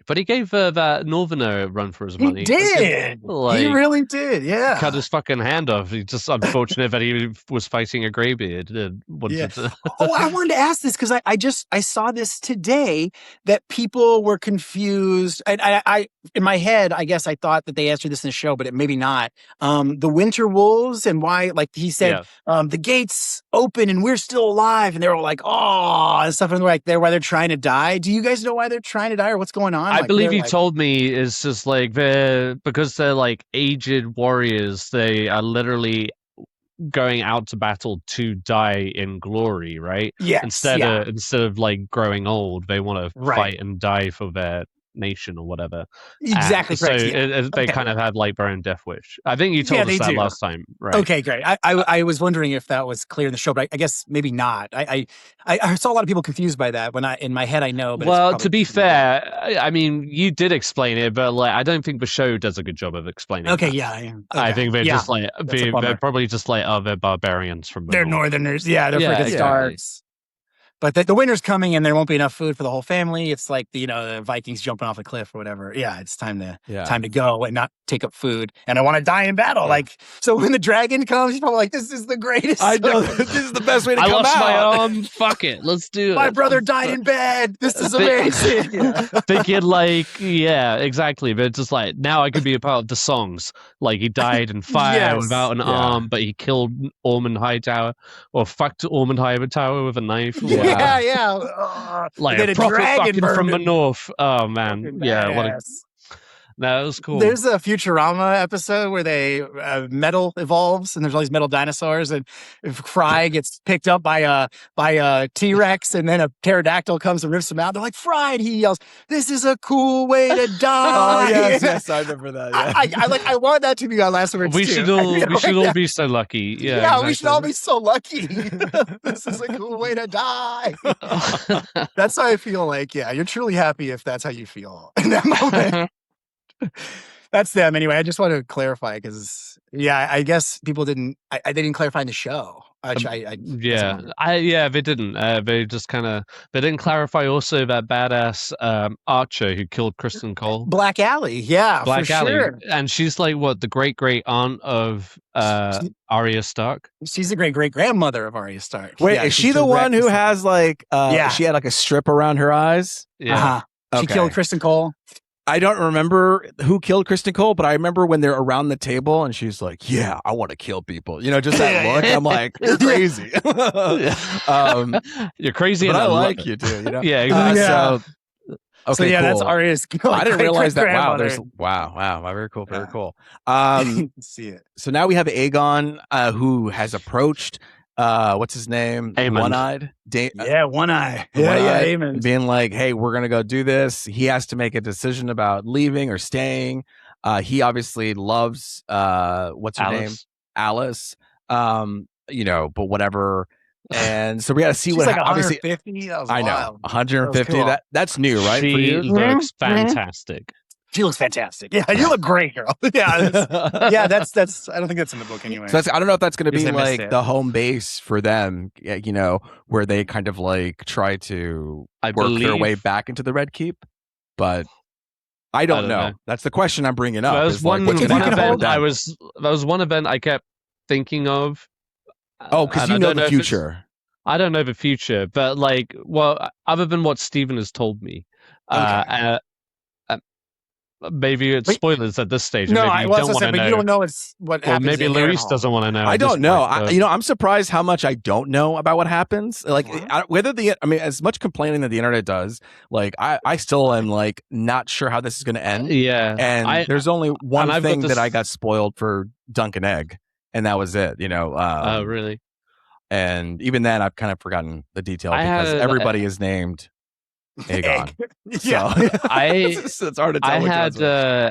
But he gave that Northerner a run for his He money. did. Like, he really did. Yeah. cut his fucking hand off. He's just unfortunate that he was fighting a greybeard and wanted to. I wanted to ask this because I saw this today that people were confused. I in my head, I guess I thought that they answered this in the show, but maybe not. The winter wolves and why, like he said, the gates open and we're still alive, and they were all like, oh, and stuff, and why they're trying to die. Do you guys know why they're trying to die or what's going on? I believe he told me it's just like because they're like aged warriors. They are literally going out to battle to die in glory, right? Yes, instead of like growing old, they want to Right. fight and die for their nation or whatever. Exactly. So correct. they kind of have like their own death wish. I think you told us that last time, right? Okay, great. I was wondering if that was clear in the show, but I guess maybe not. I saw a lot of people confused by that. When in my head I know. But well, to be fair, I mean, you did explain it, but like I don't think the show does a good job of explaining. Okay, that. yeah. I think they're just like they're probably just like they're barbarians from the they're north. Northerners. Yeah, they're freaking Starks. But the winter's coming and there won't be enough food for the whole family. It's like the Vikings jumping off a cliff or whatever. Yeah, it's time to go and not take up food. And I want to die in battle. Yeah. Like, so when the dragon comes, he's probably like, "This is the greatest." I know this is the best way to I come lost out. my arm. Fuck it, let's do it. My brother died in bed. This is amazing. Thinking like, yeah, exactly. But just like now, I could be a part of the songs. Like he died in fire without an arm, but he killed Ormond Hightower or fucked Ormond Hightower with a knife. Yeah. Like a proper fucking from the north. Oh man, yeah. That was cool. There's a Futurama episode where they metal evolves and there's all these metal dinosaurs, and if Fry gets picked up by a T-Rex and then a pterodactyl comes and rips him out. They're like, Fry, and he yells, "This is a cool way to die." Oh yes, I remember that. Yeah. I want that to be our last words. We should all be so lucky. Yeah, exactly. We should all be so lucky. This is a cool way to die. That's how I feel. Like, yeah, you're truly happy if that's how you feel in that moment. That's them anyway. I just want to clarify because I guess people didn't. They didn't clarify in the show. They didn't. They just they didn't clarify also that badass archer who killed Kristen Cole. Black Alley, Black Alley, sure. And she's like what, the great aunt of Arya Stark. She's the great grandmother of Arya Stark. Wait, is she the one who has like? She had like a strip around her eyes. Yeah, She killed Kristen Cole. I don't remember who killed Kristen Cole, but I remember when they're around the table and she's like, "Yeah, I want to kill people." You know, just that look. I'm like, "You're crazy." You're crazy, but I like you too. You know? Yeah, exactly. So cool. That's Arya's. I didn't realize that. Wow, very cool, very cool. See it. So now we have Aegon, who has approached. What's his name? Aemond. One-eyed. One-eye. Aemond. Being like, hey, we're gonna go do this. He has to make a decision about leaving or staying. He obviously loves what's her name? Alice. But whatever. And so we got to see what. Like obviously, 150. That was I know wild. 150. Cool. That's new, right? She for you? looks fantastic. She looks fantastic. Yeah, you look great, girl. That's. I don't think that's in the book anyway. So I don't know if that's going to be like the home base for them. Where they kind of like try to work their way back into the Red Keep, but I don't know. That's the question I'm bringing up. That was one event I kept thinking of. Oh, because you know the future. I don't know the future, but like, well, other than what Steven has told me, maybe it's Wait. spoilers at this stage, and No, maybe you well, don't want to but know. you don't know what Or happens. maybe in Luis Harrenhal. doesn't want to know. I at this don't know. point, but- I'm surprised how much I don't know about what happens. Like, What? whether as much complaining that the internet does, like, I still am like not sure how this is going to end. yeah, And there's only one I've got thing this- that I got spoiled for Dunk and Egg, and that was it. Really? And even then, I've kind of forgotten the detail I because had- everybody is named Aegon. Yeah. So it's hard to tell. I which had one's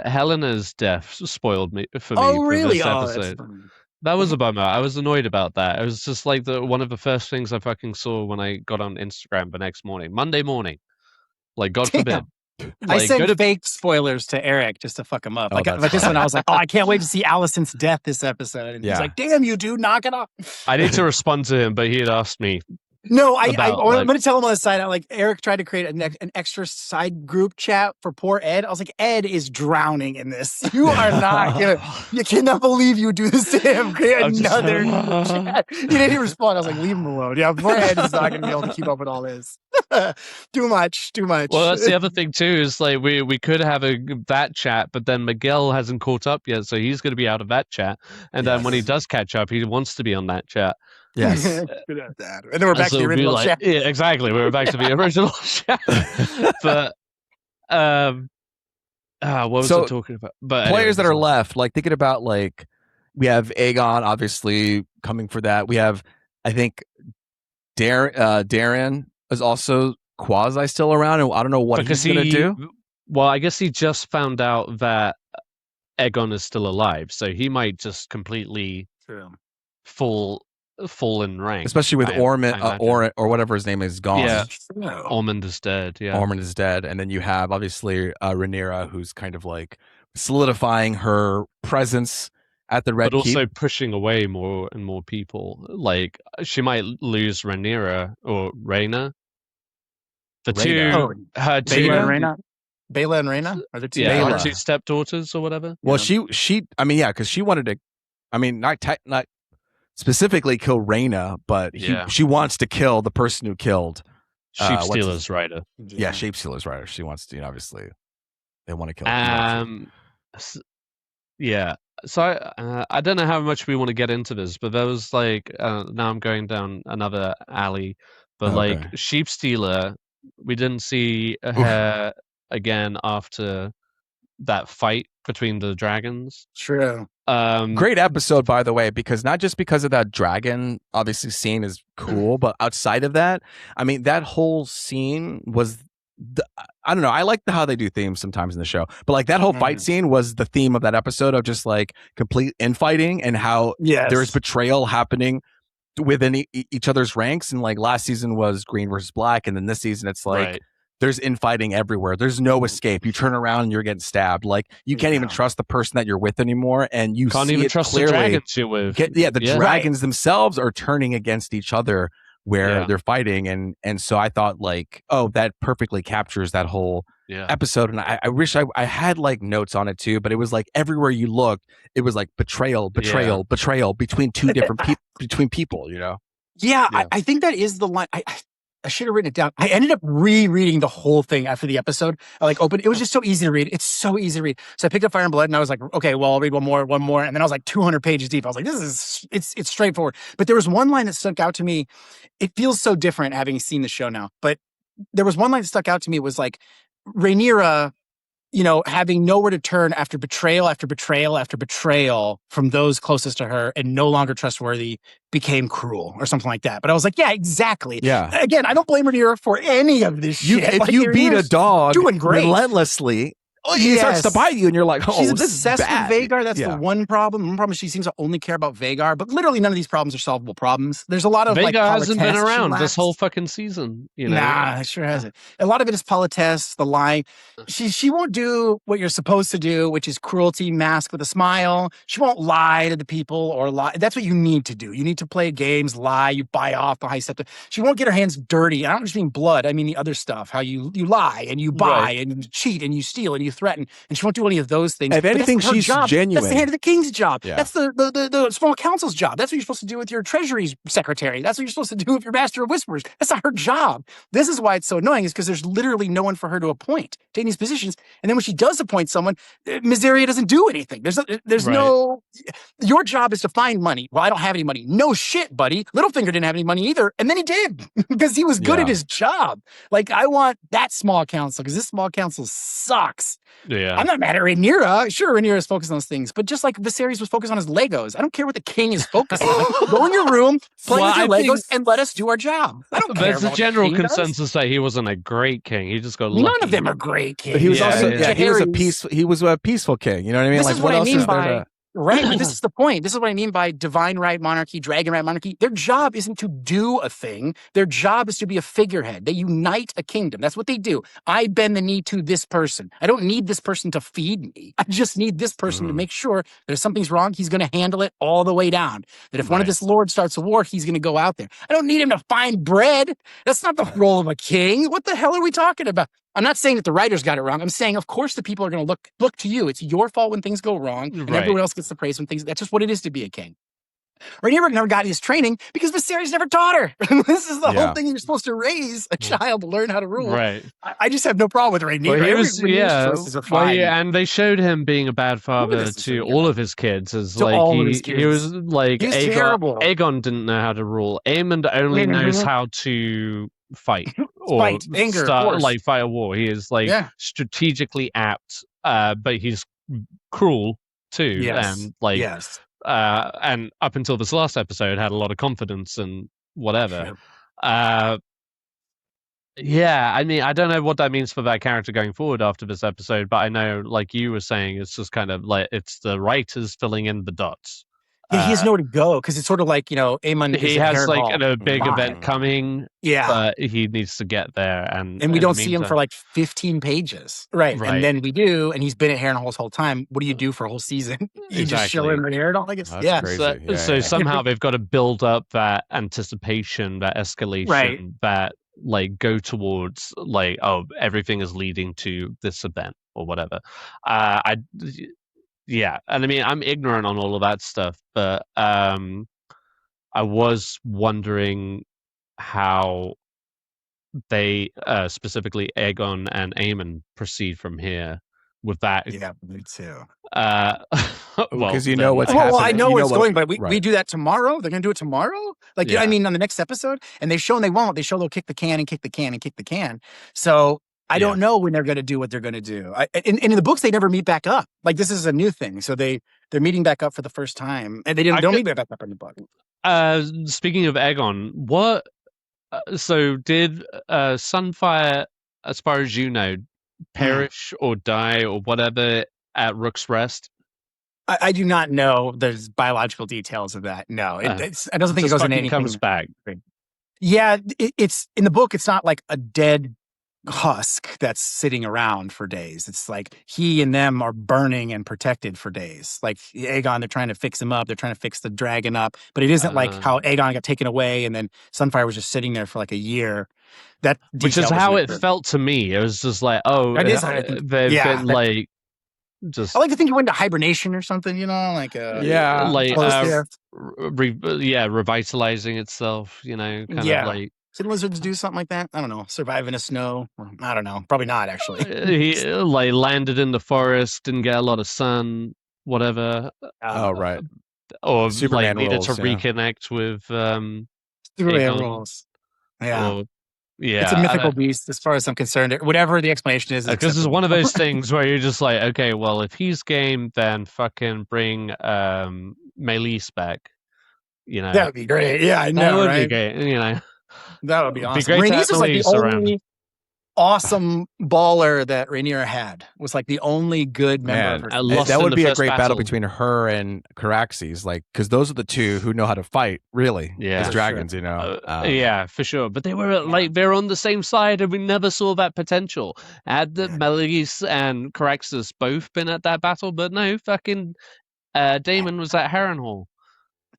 which. Helena's death spoiled for me. Oh, for really? this Oh, that's episode. funny. That was a bummer. I was annoyed about that. It was just like one of the first things I fucking saw when I got on Instagram the next morning, Monday morning. Like, God Damn. forbid. I Like, sent go to- fake spoilers to Eric just to fuck him up. Oh, Like that's this funny. one, I was like, "Oh, I can't wait to see Allison's death this episode." And Yeah. he's like, "Damn you, dude, knock it off." I need to respond to him, but he had asked me. No, About, I'm going to tell him on the side. Like Eric tried to create an extra side group chat for poor Ed. I was like, Ed is drowning in this. You are not gonna. You cannot believe you do this to him. Create I'm just another like, chat. He didn't even respond. I was like, leave him alone. Yeah, poor Ed is not going to be able to keep up with all this. Too much. Well, that's the other thing too. Is like we could have that chat, but then Miguel hasn't caught up yet, so he's going to be out of that chat. And then when he does catch up, he wants to be on that chat. Yes. And then we're back to the original chat. Yeah, exactly. We're back to the original chat. But what was I talking about? But players that are left, like thinking about, like, we have Aegon obviously coming for that. We have, I think, Darren is also quasi still around, and I don't know what he's going to do. Well, I guess he just found out that Aegon is still alive, so he might just completely fall in rank. Especially with Ormond, or whatever his name is, gone. Yeah, Ormond is dead. Yeah, Ormond is dead, and then you have obviously Rhaenyra, who's kind of like solidifying her presence at the Red but Keep. also pushing away more and more people. Like, she might lose Rhaenyra or Rhaena. The Rhaena. two, Baela and Rhaena are the two. yeah, Baela. two stepdaughters or whatever. Well, she, I mean, yeah, because she wanted to, I mean, not specifically kill Rhaena, but she wants to kill the person who killed Sheep Stealer's Rider. Yeah, Sheep Stealer's Rider. She wants to, obviously, they want to kill. Yeah. So I don't know how much we want to get into this, but there was like now I'm going down another alley, but like Sheep Stealer, we didn't see her again after that fight between the dragons. True. Great episode, by the way, because not just because of that dragon obviously scene is cool, but outside of that, I mean, that whole scene was I don't know, I like how they do themes sometimes in the show, but like that whole fight scene was the theme of that episode, of just like complete infighting and how there's betrayal happening within each other's ranks. And like last season was green versus black, and then this season it's like there's infighting everywhere. There's no escape. You turn around and you're getting stabbed. Like, you can't even trust the person that you're with anymore, and you can't see even it trust clearly. The dragons you're with. The dragons themselves are turning against each other where they're fighting, and so I thought, like, oh, that perfectly captures that whole episode. And I wish I had like notes on it too, but it was like everywhere you looked, it was like betrayal between two different between people, I think that is the line. I should have written it down. I ended up rereading the whole thing after the episode. I like opened. It was just so easy to read. It's so easy to read. So I picked up Fire and Blood, and I was like, okay, well, I'll read one more, and then I was like 200 pages deep. I was like, it's straightforward. But there was one line that stuck out to me. It feels so different having seen the show now, but there was one line that stuck out to me. It was like Rhaenyra, having nowhere to turn after betrayal after betrayal after betrayal from those closest to her, and no longer trustworthy, became cruel or something like that. But I was like, yeah, exactly. Yeah. Again, I don't blame Rhaenyra for any of this shit. If you beat a dog doing great relentlessly, he starts to bite you, and you're like, oh, she's this obsessed is bad. with Vhagar. That's the one problem. One problem is she seems to only care about Vhagar, but literally none of these problems are solvable problems. There's a lot of Vhagar hasn't been around this whole fucking season. Nah, it sure hasn't. A lot of it is politesse, the lie. She won't do what you're supposed to do, which is cruelty masked with a smile. She won't lie to the people or lie. That's what you need to do. You need to play games, lie, you buy off the high step. She won't get her hands dirty. I don't just mean blood. I mean the other stuff. How you lie and you buy and you cheat and you steal and you threaten, and she won't do any of those things. If But anything, that's her she's job. genuine. That's the hand of the king's job. Yeah. That's the small council's job. That's what you're supposed to do with your treasury secretary. That's what you're supposed to do with your master of whispers. That's not her job. This is why it's so annoying, is because there's literally no one for her to appoint to any of these positions. And then when she does appoint someone, Miseria doesn't do anything. There's no. Your job is to find money. Well, I don't have any money. No shit, buddy. Littlefinger didn't have any money either, and then he did because he was good at his job. Like, I want that small council, because this small council sucks. Yeah. I'm not mad at Rhaenyra. Sure, Rhaenyra is focused on those things, but just like Viserys was focused on his Legos, I don't care what the king is focused on. Go in your room, play with your Legos, and let us do our job. I don't care. There's a about general what the king does. consensus that he wasn't a great king. He just got lucky. None of them are great kings. But he was Yeah, also yeah. he was a peaceful king. You know what I mean? This Like, is what I else mean is there by to- right. But this is the point. This is what I mean by divine right monarchy, dragon right monarchy. Their job isn't to do a thing. Their job is to be a figurehead. They unite a kingdom. That's what they do. I bend the knee to this person. I don't need this person to feed me. I just need this person to make sure that if something's wrong, he's going to handle it all the way down. That if one of this lords starts a war, he's going to go out there. I don't need him to find bread. That's not the role of a king. What the hell are we talking about? I'm not saying that the writers got it wrong. I'm saying, of course, the people are going to look to you. It's your fault when things go wrong, and everyone else gets the praise when things. That's just what it is to be a king. Rhaenyra never got his training because Viserys never taught her. This is the whole thing. You're supposed to raise a child to learn how to rule. Right. I just have no problem with Rhaenyra. Well, he was, Rhaenyra's fine. and they showed him being a bad father this to is all of his kids. As To like all of his he was kids. like He was terrible. Aegon didn't know how to rule. Aemond only knows how to fight or Fight, anger, force. like fight a war. He is like strategically apt, but he's cruel too. Yes. And like Yes. and up until this last episode had a lot of confidence and whatever. Yeah, I mean, I don't know what that means for that character going forward after this episode, but I know, like you were saying, it's just kind of like it's the writers filling in the dots. Yeah, he has nowhere to go because it's sort of like, Aemon. He has like a big event coming, Yeah. but he needs to get there, and we don't see him for like 15 pages, right? And then we do, and he's been at Harrenhal this whole time. What do you do for a whole season? You just chill in Harrenhal, I guess. That's crazy. So somehow they've got to build up that anticipation, that escalation, that like go towards like, oh, everything is leading to this event or whatever. Yeah, and I mean, I'm ignorant on all of that stuff, but I was wondering how they, specifically Aegon and Aemon, proceed from here with that. Yeah, me too. Because you know what's well, happening. I know where it's going, but we right. do that tomorrow. They're going to do it tomorrow. Like, I mean, on the next episode, and they've shown they won't. They show they'll kick the can and kick the can and kick the can. So I don't know when they're going to do what they're going to do. In the books, they never meet back up. Like, this is a new thing. So they're meeting back up for the first time, and they don't meet back up in the book. Speaking of Aegon, what? So did Sunfire, as far as you know, perish or die or whatever at Rook's Rest? I do not know. There's biological details of that. No, I don't think it goes into anything. Comes back. Yeah, it's in the book. It's not like a dead husk that's sitting around for days. It's like he and them are burning and protected for days. Like Aegon, they're trying to fix him up. They're trying to fix the dragon up. But it isn't like how Aegon got taken away and then Sunfire was just sitting there for like a year. Which is how it felt to me. It was just like, oh, they've been like. Just, I like to think he went into hibernation or something, revitalizing itself, kind of like. Did lizards do something like that? I don't know. Survive in the snow? I don't know. Probably not, actually. He like landed in the forest, didn't get a lot of sun, whatever. Oh, right. Or Superman needed rules, to reconnect with Superman rules. Yeah. Yeah, it's a mythical beast as far as I'm concerned. Whatever the explanation is. Because it's one of those things where you're just like, okay, well, if he's game, then fucking bring Melis back. That would be great. Yeah, I know, that would right? be great. That would be awesome. Rhaenys was like the only awesome baller that Rhaenyra had. Was like the only good member of her. That would be a great battle between her and Caraxes, like, because those are the two who know how to fight, really, as dragons, yeah, for sure. But they were they're on the same side, and we never saw that potential. Had the Melis and Caraxes both been at that battle, but no, fucking Daemon was at Harrenhal.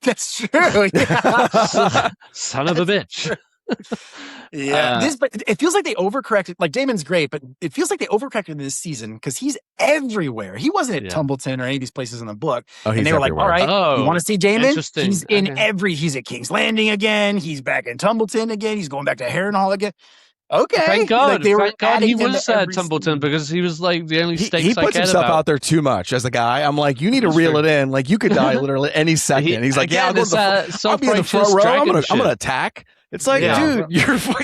That's true. Yeah. Son of a bitch. Yeah, but it feels like they overcorrected. Like Damon's great, but it feels like they overcorrected this season because he's everywhere. He wasn't at Tumbleton or any of these places in the book, and they were like, "All right, you want to see Damon? Interesting. He's in He's at King's Landing again. He's back in Tumbleton again. He's going back to Harrenhal again." Okay, thank God. Thank God he was at Tumbleton because he was like the only stakes he puts himself out there too much as a guy. I'm like, you need to reel it in. Like you could die literally any second. He's like, yeah, I'll be in the front row. I'm gonna attack. It's like, dude,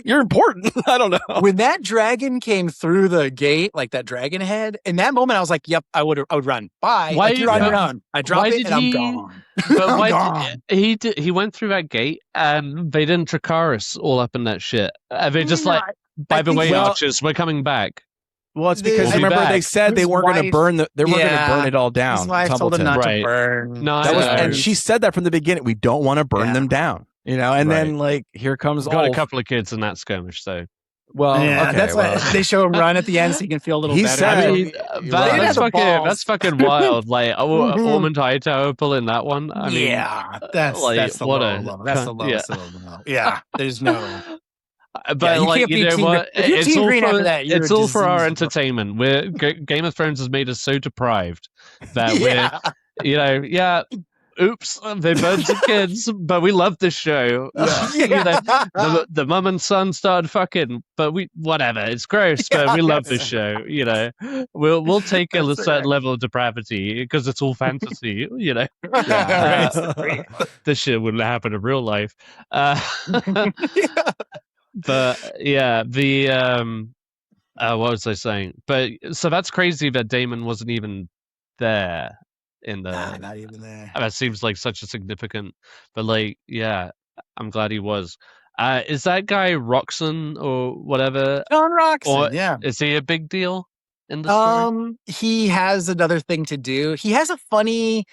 you're important. I don't know. When that dragon came through the gate, like that dragon head, in that moment, I was like, "Yep, I would run. Bye. Why you're on your own." I drop it and I'm gone. But why he went through that gate and they didn't Dracarys all up in that shit. They just by the way, Archers, we're coming back. Well, it's because remember they said they weren't going to burn they weren't going to burn it all down. His wife told him not to burn. No, and she said that from the beginning. We don't want to burn them down. And then like here comes got a couple of kids in that skirmish, so well, that's why they show him run at the end so he can feel a little better. Said, that's fucking wild. Like Ormond Hightower pulling that one. I mean, that's the low. That's the lowest of them. Yeah, there's no. But you know what? It's all for our entertainment. Game of Thrones has made us so deprived that we're oops, they burned some kids, but we love this show. The mum and son started fucking, but whatever. It's gross, but we love this show. We'll take a certain level of depravity because it's all fantasy. This shit wouldn't happen in real life. But what was I saying? But so that's crazy that Daemon wasn't even there. Not even there. That seems like such a significant, but I'm glad he was. Is that guy Roxon or whatever? John Roxon, Is he a big deal in the story? He has another thing to do. He has a funny,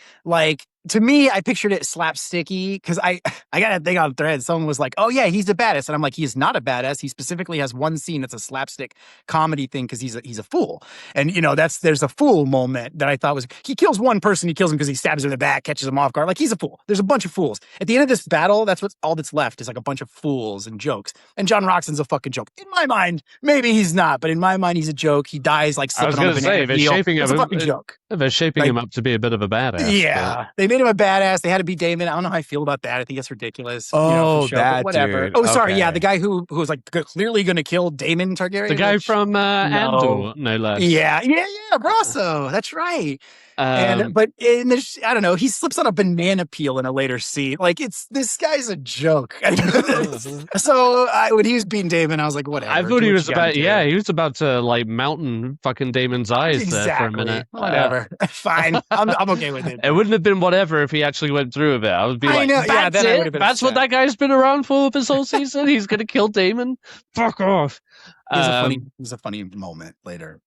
to me, I pictured it slapsticky because I got a thing on Thread. Someone was like, "Oh yeah, he's a badass," and I'm like, "He is not a badass. He specifically has one scene that's a slapstick comedy thing because he's a fool." And there's a fool moment that I thought was he kills one person. He kills him because he stabs him in the back, catches him off guard. Like he's a fool. There's a bunch of fools at the end of this battle. That's all that's left is like a bunch of fools and jokes. And John Roxon's a fucking joke in my mind. Maybe he's not, but in my mind, he's a joke. He dies like slipping on a banana peel. It's a fucking joke. They're shaping him up to be a bit of a badass. Yeah, they made him a badass. They had to be Daemon. I don't know how I feel about that. I think it's ridiculous. That whatever. Dude. Oh, sorry. Okay. Yeah, the guy who was like clearly going to kill Daemon Targaryen. The guy from Andor, no less. Yeah, Brasso. That's right. But in this, I don't know. He slips on a banana peel in a later scene. Like this guy's a joke. So when he was beating Daemon, I was like, whatever. I thought he was about. Yeah, he was about to mountain fucking Damon's eyes there for a minute. Whatever. Fine. I'm okay with it. It wouldn't have been whatever if he actually went through with it. I would be like, that's it. That's what that guy's been around for this whole season. He's gonna kill Daemon. Fuck off. It was a funny moment later.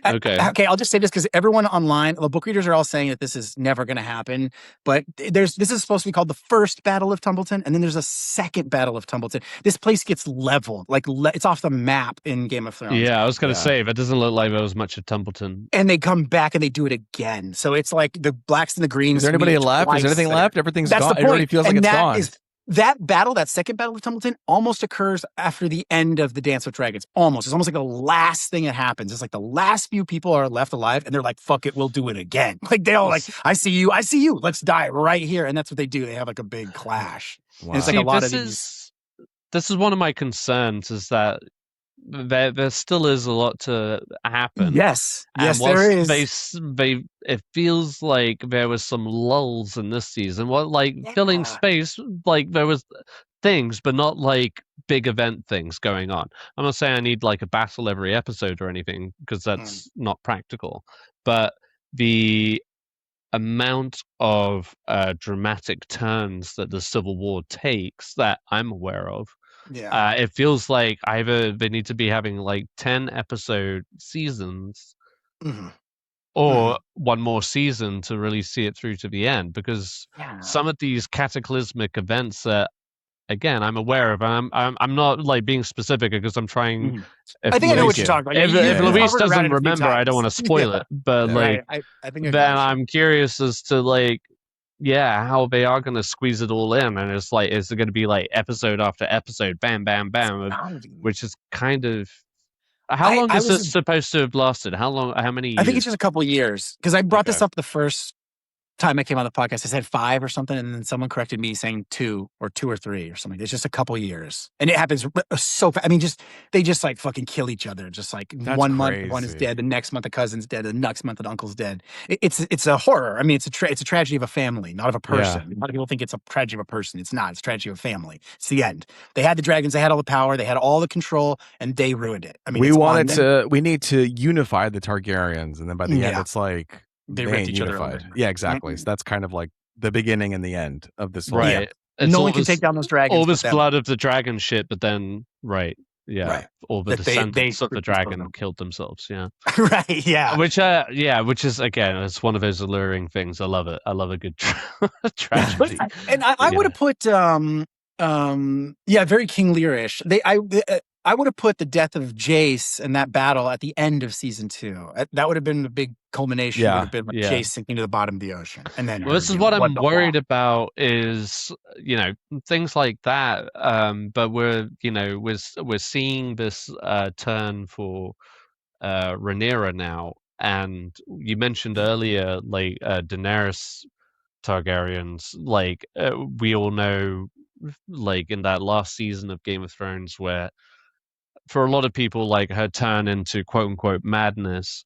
Okay, I'll just say this because everyone online, the book readers are all saying that this is never going to happen. But this is supposed to be called the first Battle of Tumbleton, and then there's a second Battle of Tumbleton. This place gets leveled, it's off the map in Game of Thrones. Yeah, I was going to say that doesn't look like there was much of Tumbleton. And they come back and they do it again. So it's like the blacks and the greens. Is there anybody left? Is there anything left? Everything's That's gone. The point. Everybody feels like it's gone. That battle, that second Battle of Tumbleton, almost occurs after the end of the Dance with Dragons. Almost. It's almost like the last thing that happens. It's like the last few people are left alive, and they're like, fuck it, we'll do it again. Like, they all I see you, let's die right here. And that's what they do. They have like a big clash. Wow. And it's like a lot of these. This is one of my concerns, is that there still is a lot to happen. Yes, there is. It feels like there was some lulls in this season. Filling space, there was things, but not big event things going on. I'm not saying I need a battle every episode or anything because that's not practical. But the amount of dramatic turns that the Civil War takes that I'm aware of. Yeah. It feels like either they need to be having 10 episode seasons or one more season to really see it through to the end, because some of these cataclysmic events that, again, I'm aware of. I'm not being specific because I'm trying. I think I know what you're talking about. If Luis doesn't remember, I don't want to spoil it. But I think then I'm curious as to how they are going to squeeze it all in, and it's like, is it going to be like episode after episode, bam, bam, bam, which is kind of. How long I is was this supposed to have lasted? How long? How many years? I think it's just a couple of years because I brought this Okay. up the first time I came on the podcast. I said 5 or something, and then someone corrected me saying 2 or 3 or something. It's just a couple of years, and it happens so fast. I mean, they just like fucking kill each other. Just like That's 1 month, one is crazy. dead. The next month, the cousin's dead. The next month, the uncle's dead. It's a horror. I mean, it's a tragedy of a family, not of a person. A lot of people think it's a tragedy of a person. It's not. It's a tragedy of a family. It's the end. They had the dragons. They had all the power. They had all the control, and they ruined it. I mean, we need to unify the Targaryens, and then by the end, it's like they ain't ripped each other unified. over. Yeah, exactly. So that's kind of like the beginning and the end of this whole right. No one can take down those dragons. All this blood of the dragon shit, but then all the descendants of the dragon killed themselves. Yeah, right. Yeah, which is again, it's one of those alluring things. I love it. I love a good tragedy. And I would have put very King Lear-ish. I would have put the death of Jace and that battle at the end of season 2. That would have been the big culmination. Would have been like Jace sinking to the bottom of the ocean, and then. Well, this is what I'm worried about is things like that. But we're seeing this turn for Rhaenyra now, and you mentioned earlier like Daenerys Targaryens. Like we all know, like in that last season of Game of Thrones, where for a lot of people, like her turn into quote unquote madness,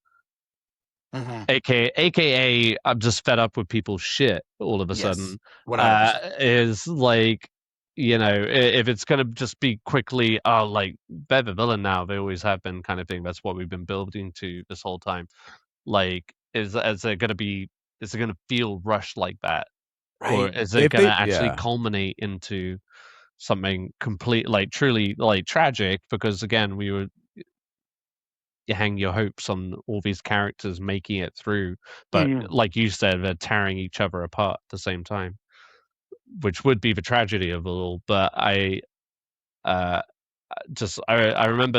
aka I'm just fed up with people's shit all of a sudden, is like, if it's gonna just be quickly, like they're the villain now, they always have been, kind of thing. That's what we've been building to this whole time. Like, is it gonna feel rushed like that, or is it gonna actually culminate into something complete, like truly like tragic? Because again, you hang your hopes on all these characters making it through, but like you said, they're tearing each other apart at the same time, which would be the tragedy of it all. But I remember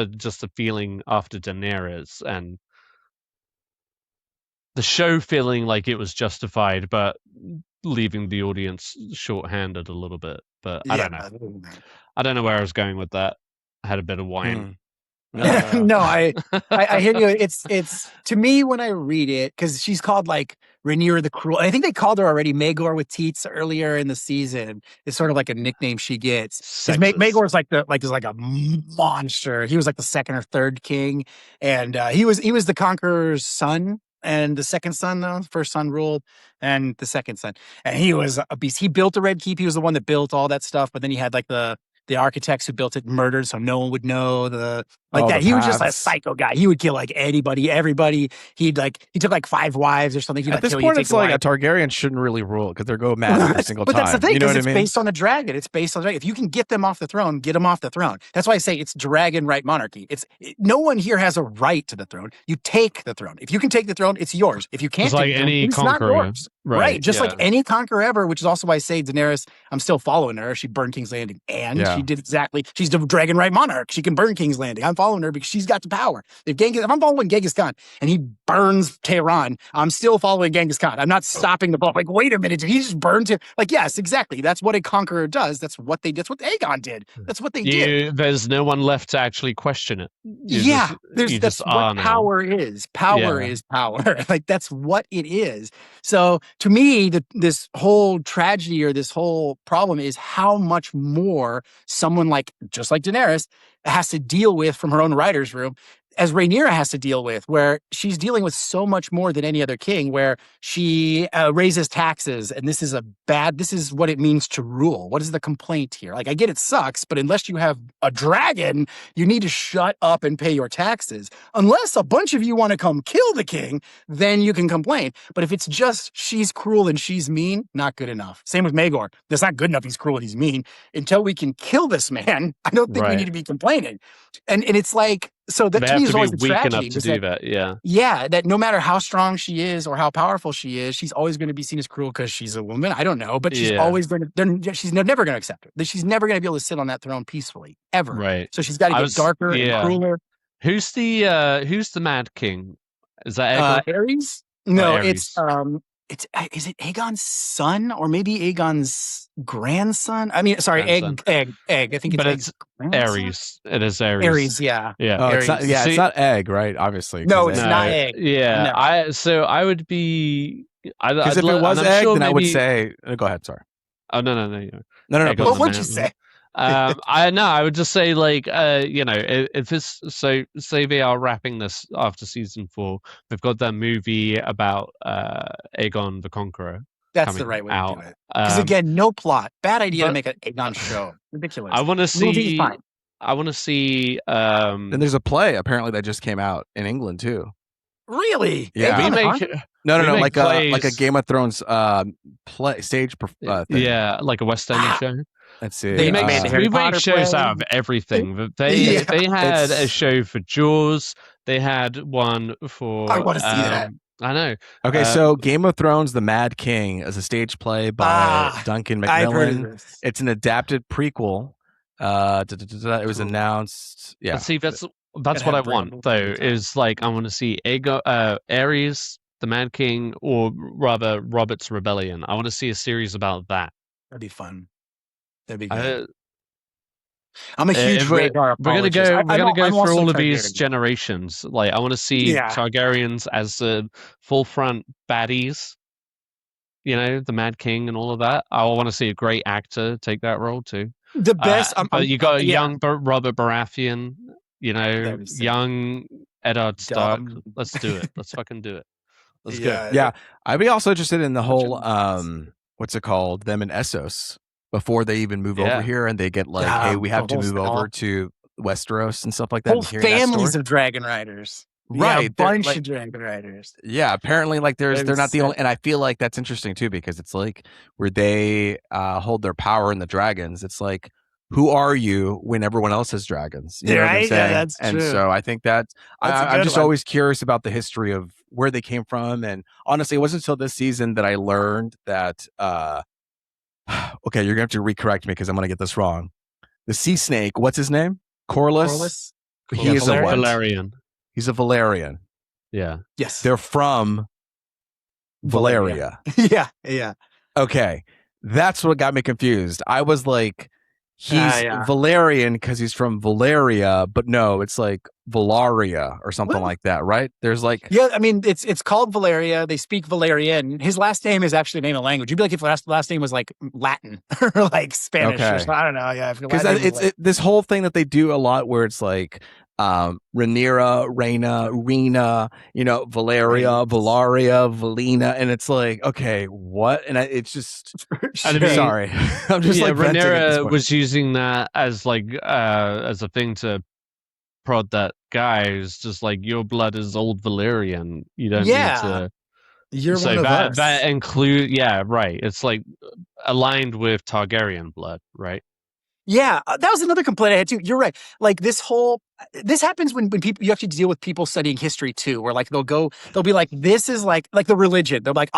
just the feeling after Daenerys, and the show feeling like it was justified, but leaving the audience short-handed a little bit. But I don't know where I was going with that. I had a bit of wine. No, I hear you. It's to me when I read it, because she's called like Rhaenyra the Cruel. I think they called her already Maegor with teats earlier in the season. It's sort of like a nickname she gets. Maegor's like a monster. He was like the second or third king, and he was the Conqueror's son. And the second son, though, the first son ruled, and the second son, and he was a beast. He built the Red Keep. He was the one that built all that stuff. But then he had like the architects who built it murdered, so no one would know he was just a psycho guy. He would kill like anybody, everybody. He took like 5 wives or something. At this point, it's like a Targaryen shouldn't really rule because they go mad every single time. But that's the thing, because it's mean? based on the dragon. It's based on the dragon. If you can get them off the throne, get them off the throne. That's why I say it's dragon right monarchy. No one here has a right to the throne. You take the throne. If you can take the throne, it's yours. If you can't it's take like the throne, any it's conqueror, not yours. Right. Just like any conqueror ever, which is also why I say Daenerys, I'm still following her. She burned King's Landing, and she did exactly. She's the dragon right monarch. She can burn King's Landing. I'm following her because she's got the power. If I'm following Genghis Khan and he burns Tehran, I'm still following Genghis Khan. I'm not stopping the ball. Like, wait a minute, did he just burn to? Like, yes, exactly. That's what a conqueror does. That's what Aegon did. That's what they did. There's no one left to actually question it. That's what power is. Power is power. Like, that's what it is. So to me, this whole tragedy or this whole problem is how much more someone just like Daenerys has to deal with from her own writer's room, as Rhaenyra has to deal with, where she's dealing with so much more than any other king, where she raises taxes. And this is what it means to rule. What is the complaint here? Like, I get it sucks, but unless you have a dragon, you need to shut up and pay your taxes. Unless a bunch of you want to come kill the king, then you can complain. But if it's just she's cruel and she's mean, not good enough. Same with Maegor. That's not good enough. He's cruel and he's mean. Until we can kill this man, I don't think we need to be complaining. And it's like, so that to me is always the tragedy. To do that, that no matter how strong she is or how powerful she is, she's always going to be seen as cruel because she's a woman. I don't know, but she's always going to. She's never going to accept it. She's never going to be able to sit on that throne peacefully ever. Right. So she's got to get darker and crueler. Who's the Mad King? Is that Aegon? Ares? No, Ares. is it Aegon's son or maybe Aegon's grandson? I mean, sorry, Grandson. egg. I think But it's it's grandson? Ares. It is Ares. Ares, yeah. Yeah. Oh, it's not. Ares. Yeah, it's See- not egg, right? Obviously. No, it's No. not egg. Yeah. Never. I would be. Because if it was and I'm egg, sure then I would maybe, say. Go ahead. Sorry. Oh no. No. Egg on What the would you mountain. say? I would just say like if it's so say they are wrapping this after season 4, we've got that movie about Aegon the Conqueror. That's the coming right way out. to do it. Because again, no plot. Bad idea to but- make an Aegon show. Ridiculous. I want to Movie, see. fine. I want to see. Then there's a play apparently that just came out in England too. Really? Yeah. Aegon the remake. Conqueror? No, We make like a plays. Game of Thrones play stage thing. Yeah, like a West End show. Let's see. They We made make, the Harry we make Potter shows play. out of everything. They Yeah. they had a It's- show for Jaws. They had one for. I wanna see that. I know. Okay, so Game of Thrones: The Mad King is a stage play by Duncan I've heard of Macmillan. this. It's an adapted prequel. It was Cool. announced. Yeah. But see, that's what Gotta I have want Brandon though. every time. Is like I want to see Ares, the Mad King, or rather Robert's Rebellion. I want to see a series about that. That'd be fun. That'd be good. Uh, I'm a huge if we're Rhaegar gonna apologist. go, I'm we're gonna go also through all of these Targaryen. generations. Like I want to see Yeah. Targaryens as full front baddies. You know, the Mad King and all of that. I want to see a great actor take that role too. The best. But you got a yeah. young Robert Baratheon. You know, That'd be sick. young Eddard Stark. Dumb. Let's do it. Let's fucking do it. Let's go. Yeah. Yeah, I'd be also interested in the Bunch whole of- what's it called? Them in Essos before they even move Yeah. over here, and they get like, Yeah, hey, we have the to whole move over spell. to Westeros and stuff like that. Whole and hearing that families story. of dragon riders. Right, Yeah, a they're, bunch like- of dragon riders. Yeah, apparently, like they're That'd be not the only, sick. and I feel like that's interesting too because it's like where they hold their power in the dragons. It's like, who are you when everyone else has dragons? You know what I'm Right? Yeah, saying? that's and true. so I think That's a I'm good just one. always curious about the history of where they came from, and honestly, it wasn't until this season that I learned that. Okay, you're gonna have to recorrect me because I'm gonna get this wrong. The sea snake, what's his name? Corlys. He Yeah, is a what? Valerian. He's a Valerian. Yeah. Yes. They're from Valeria. Yeah. Okay, that's what got me confused. I was like, he's Yeah. Valerian because he's from Valeria, but no, it's like Valaria or something What? like that, right? There's like, Yeah, I mean, it's called Valeria. They speak Valerian. His last name is actually a name of language. You'd be like if last name was like Latin or like Spanish or Okay. something. I don't know. Yeah, because it's this whole thing that they do a lot where it's like Rhaenyra, Rhaena, Rena, you know, Valeria, Right. Valaria, Valina, and it's like, okay, what? And it's just I mean, sorry, I'm just yeah, like venting at this Rhaenyra point. was using that as like as a thing to prod that guy who's just like your blood is old Valyrian. You don't Yeah. need to. You're So one of us. that include right. It's like aligned with Targaryen blood, right? Yeah, that was another complaint I had too. You're right. Like this happens when people, you actually deal with people studying history too, where like they'll be like, this is like the religion. They're like,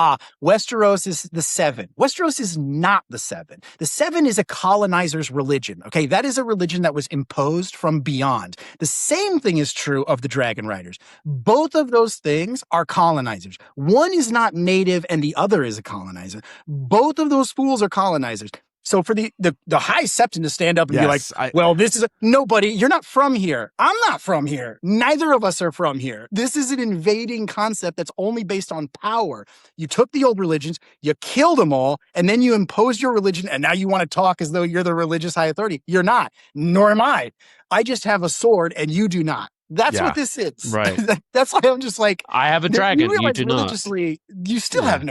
Westeros is the 7. Westeros is not the 7. The 7 is a colonizer's religion. Okay. That is a religion that was imposed from beyond. The same thing is true of the Dragon Riders. Both of those things are colonizers. One is not native and the other is a colonizer. Both of those fools are colonizers. So for the High Septon to stand up and be like, well, this is nobody, you're not from here. I'm not from here. Neither of us are from here. This is an invading concept that's only based on power. You took the old religions, you killed them all, and then you imposed your religion, and now you want to talk as though you're the religious high authority. You're not, nor am I. I just have a sword and you do not. That's what this is. Right. That's why I'm just like, I have a dragon, you do not. religiously, you still have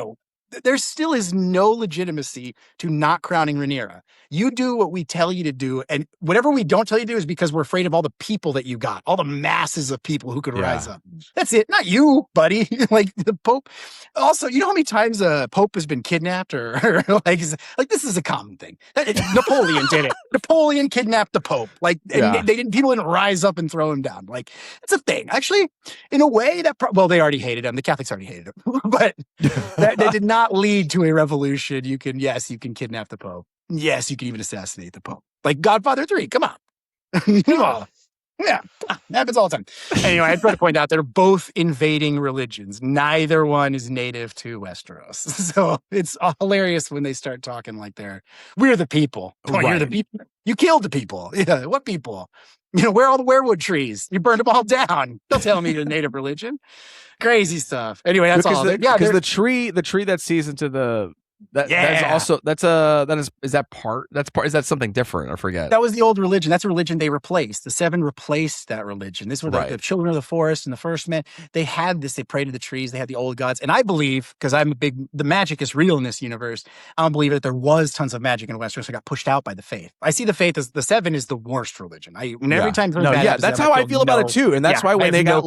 there still is no legitimacy to not crowning Rhaenyra. You do what we tell you to do, and whatever we don't tell you to do is because we're afraid of all the people that you got, all the masses of people who could rise up. That's it. Not you, buddy. Like the Pope. Also, you know how many times a Pope has been kidnapped or like this is a common thing. Napoleon did it. Napoleon kidnapped the Pope. Like and people didn't rise up and throw him down. Like it's a thing. Actually, in a way that they already hated him. The Catholics already hated him, but that did not lead to a revolution. You can kidnap the Pope. Yes, you can even assassinate the Pope. Like Godfather 3. Come on. Come on. Yeah, happens all the time. Anyway, I try to point out they're both invading religions. Neither one is native to Westeros. So it's hilarious when they start talking like we're the people. Oh, you're the Right. people. You killed the people. Yeah, what people? Where are all the werewood trees? You burned them all down. Don't tell me you're native religion. Crazy stuff. Anyway, that's all. Because the tree that sees into the that is also is that something different? I forget. That was the old religion. That's a religion they replaced. The Seven replaced that religion. This were the children of the forest and the first men. They had this. They prayed to the trees. They had the old gods. And I believe, because the magic is real in this universe, I don't believe that there was tons of magic in Westeros that got pushed out by the faith. I see the faith as the Seven is the worst religion. Every time that's how I feel about it too. And that's why when they got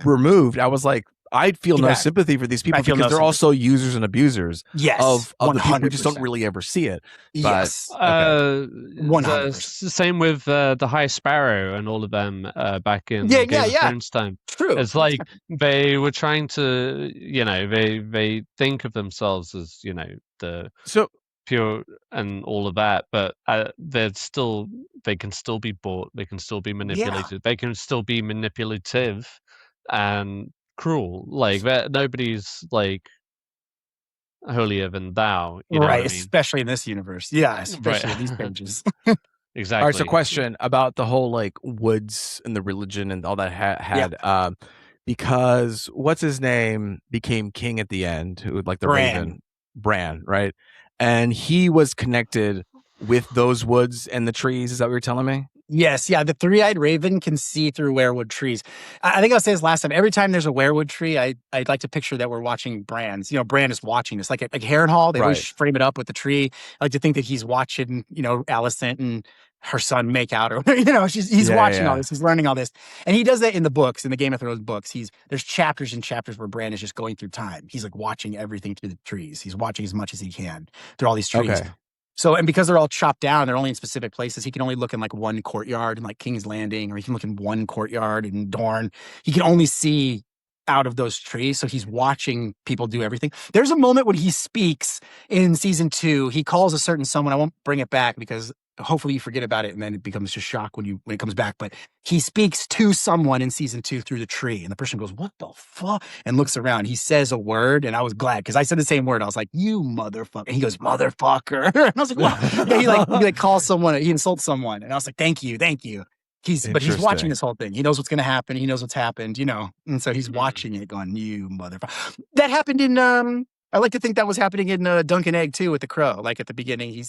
removed, I was like, I feel no sympathy for these people because they're also users and abusers of the people. We just don't really ever see it. But, yes. 100%. Same with the High Sparrow and all of them back in Game of Thrones time. True. It's like they were trying to, they think of themselves as, the pure and all of that, but they can still be bought. They can still be manipulated. They can still be manipulative and cruel. Like that, nobody's like holier than thou, right? What I mean? Especially in this universe, especially in these pages. Exactly. All right. So, question about the whole like woods and the religion and all that had because what's his name became king at the end, who like the Raven, Bran, right? And he was connected with those woods and the trees. Is that what you're telling me? Yes, the three-eyed raven can see through werewood trees. I think I'll say this last time. Every time there's a werewood tree, I'd like to picture that we're watching Bran's. Bran is watching this. Like Harrenhal, they always frame it up with the tree. I like to think that he's watching, Alicent and her son make out, or he's watching all this. He's learning all this, and he does that in the books, in the Game of Thrones books. There's chapters and chapters where Bran is just going through time. He's like watching everything through the trees. He's watching as much as he can through all these trees. Okay. So, and because they're all chopped down, they're only in specific places. He can only look in like one courtyard in like King's Landing, or he can look in one courtyard in Dorne. He can only see out of those trees. So he's watching people do everything. There's a moment when he speaks in season 2. He calls a certain someone. I won't bring it back because hopefully you forget about it and then it becomes just shock when it comes back. But he speaks to someone in season 2 through the tree, and the person goes, "What the fuck?" and looks around. He says a word, and I was glad because I said the same word. I was like, "You motherfucker," and he goes, "Motherfucker," and I was like, "What?" He calls someone, he insults someone, and I was like, "Thank you." But he's watching this whole thing. He knows what's going to happen. He knows what's happened, and so he's watching it, going, "You motherfucker." That happened in I like to think that was happening in Dunk and Egg too with the crow. Like at the beginning, he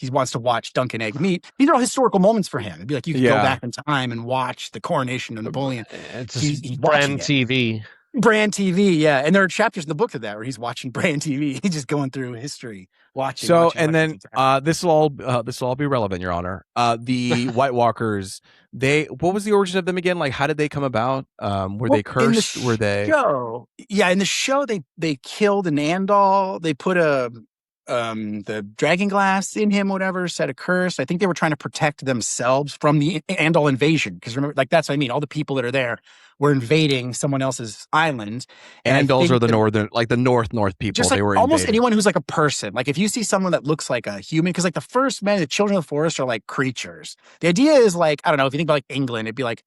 wants to watch Dunk and Egg meet. These are all historical moments for him. It'd be like you could go back in time and watch the coronation of Napoleon. He's Bran TV. Bran TV, yeah. And there are chapters in the book of that where he's watching Bran TV. He's just going through history, watching. This will all be relevant, Your Honor. The White Walkers, what was the origin of them again? Like, how did they come about? Were they cursed? Were they? In the show, they killed an Andal. They put the dragon glass in him, whatever, set a curse. I think they were trying to protect themselves from the Andal invasion. Because remember, like that's what I mean. All the people that are there were invading someone else's island. Andals are the northern, like the north people. Just like almost anyone who's like a person. Like if you see someone that looks like a human, because like the first men, the children of the forest are like creatures. The idea is like, I don't know, if you think about like England, it'd be like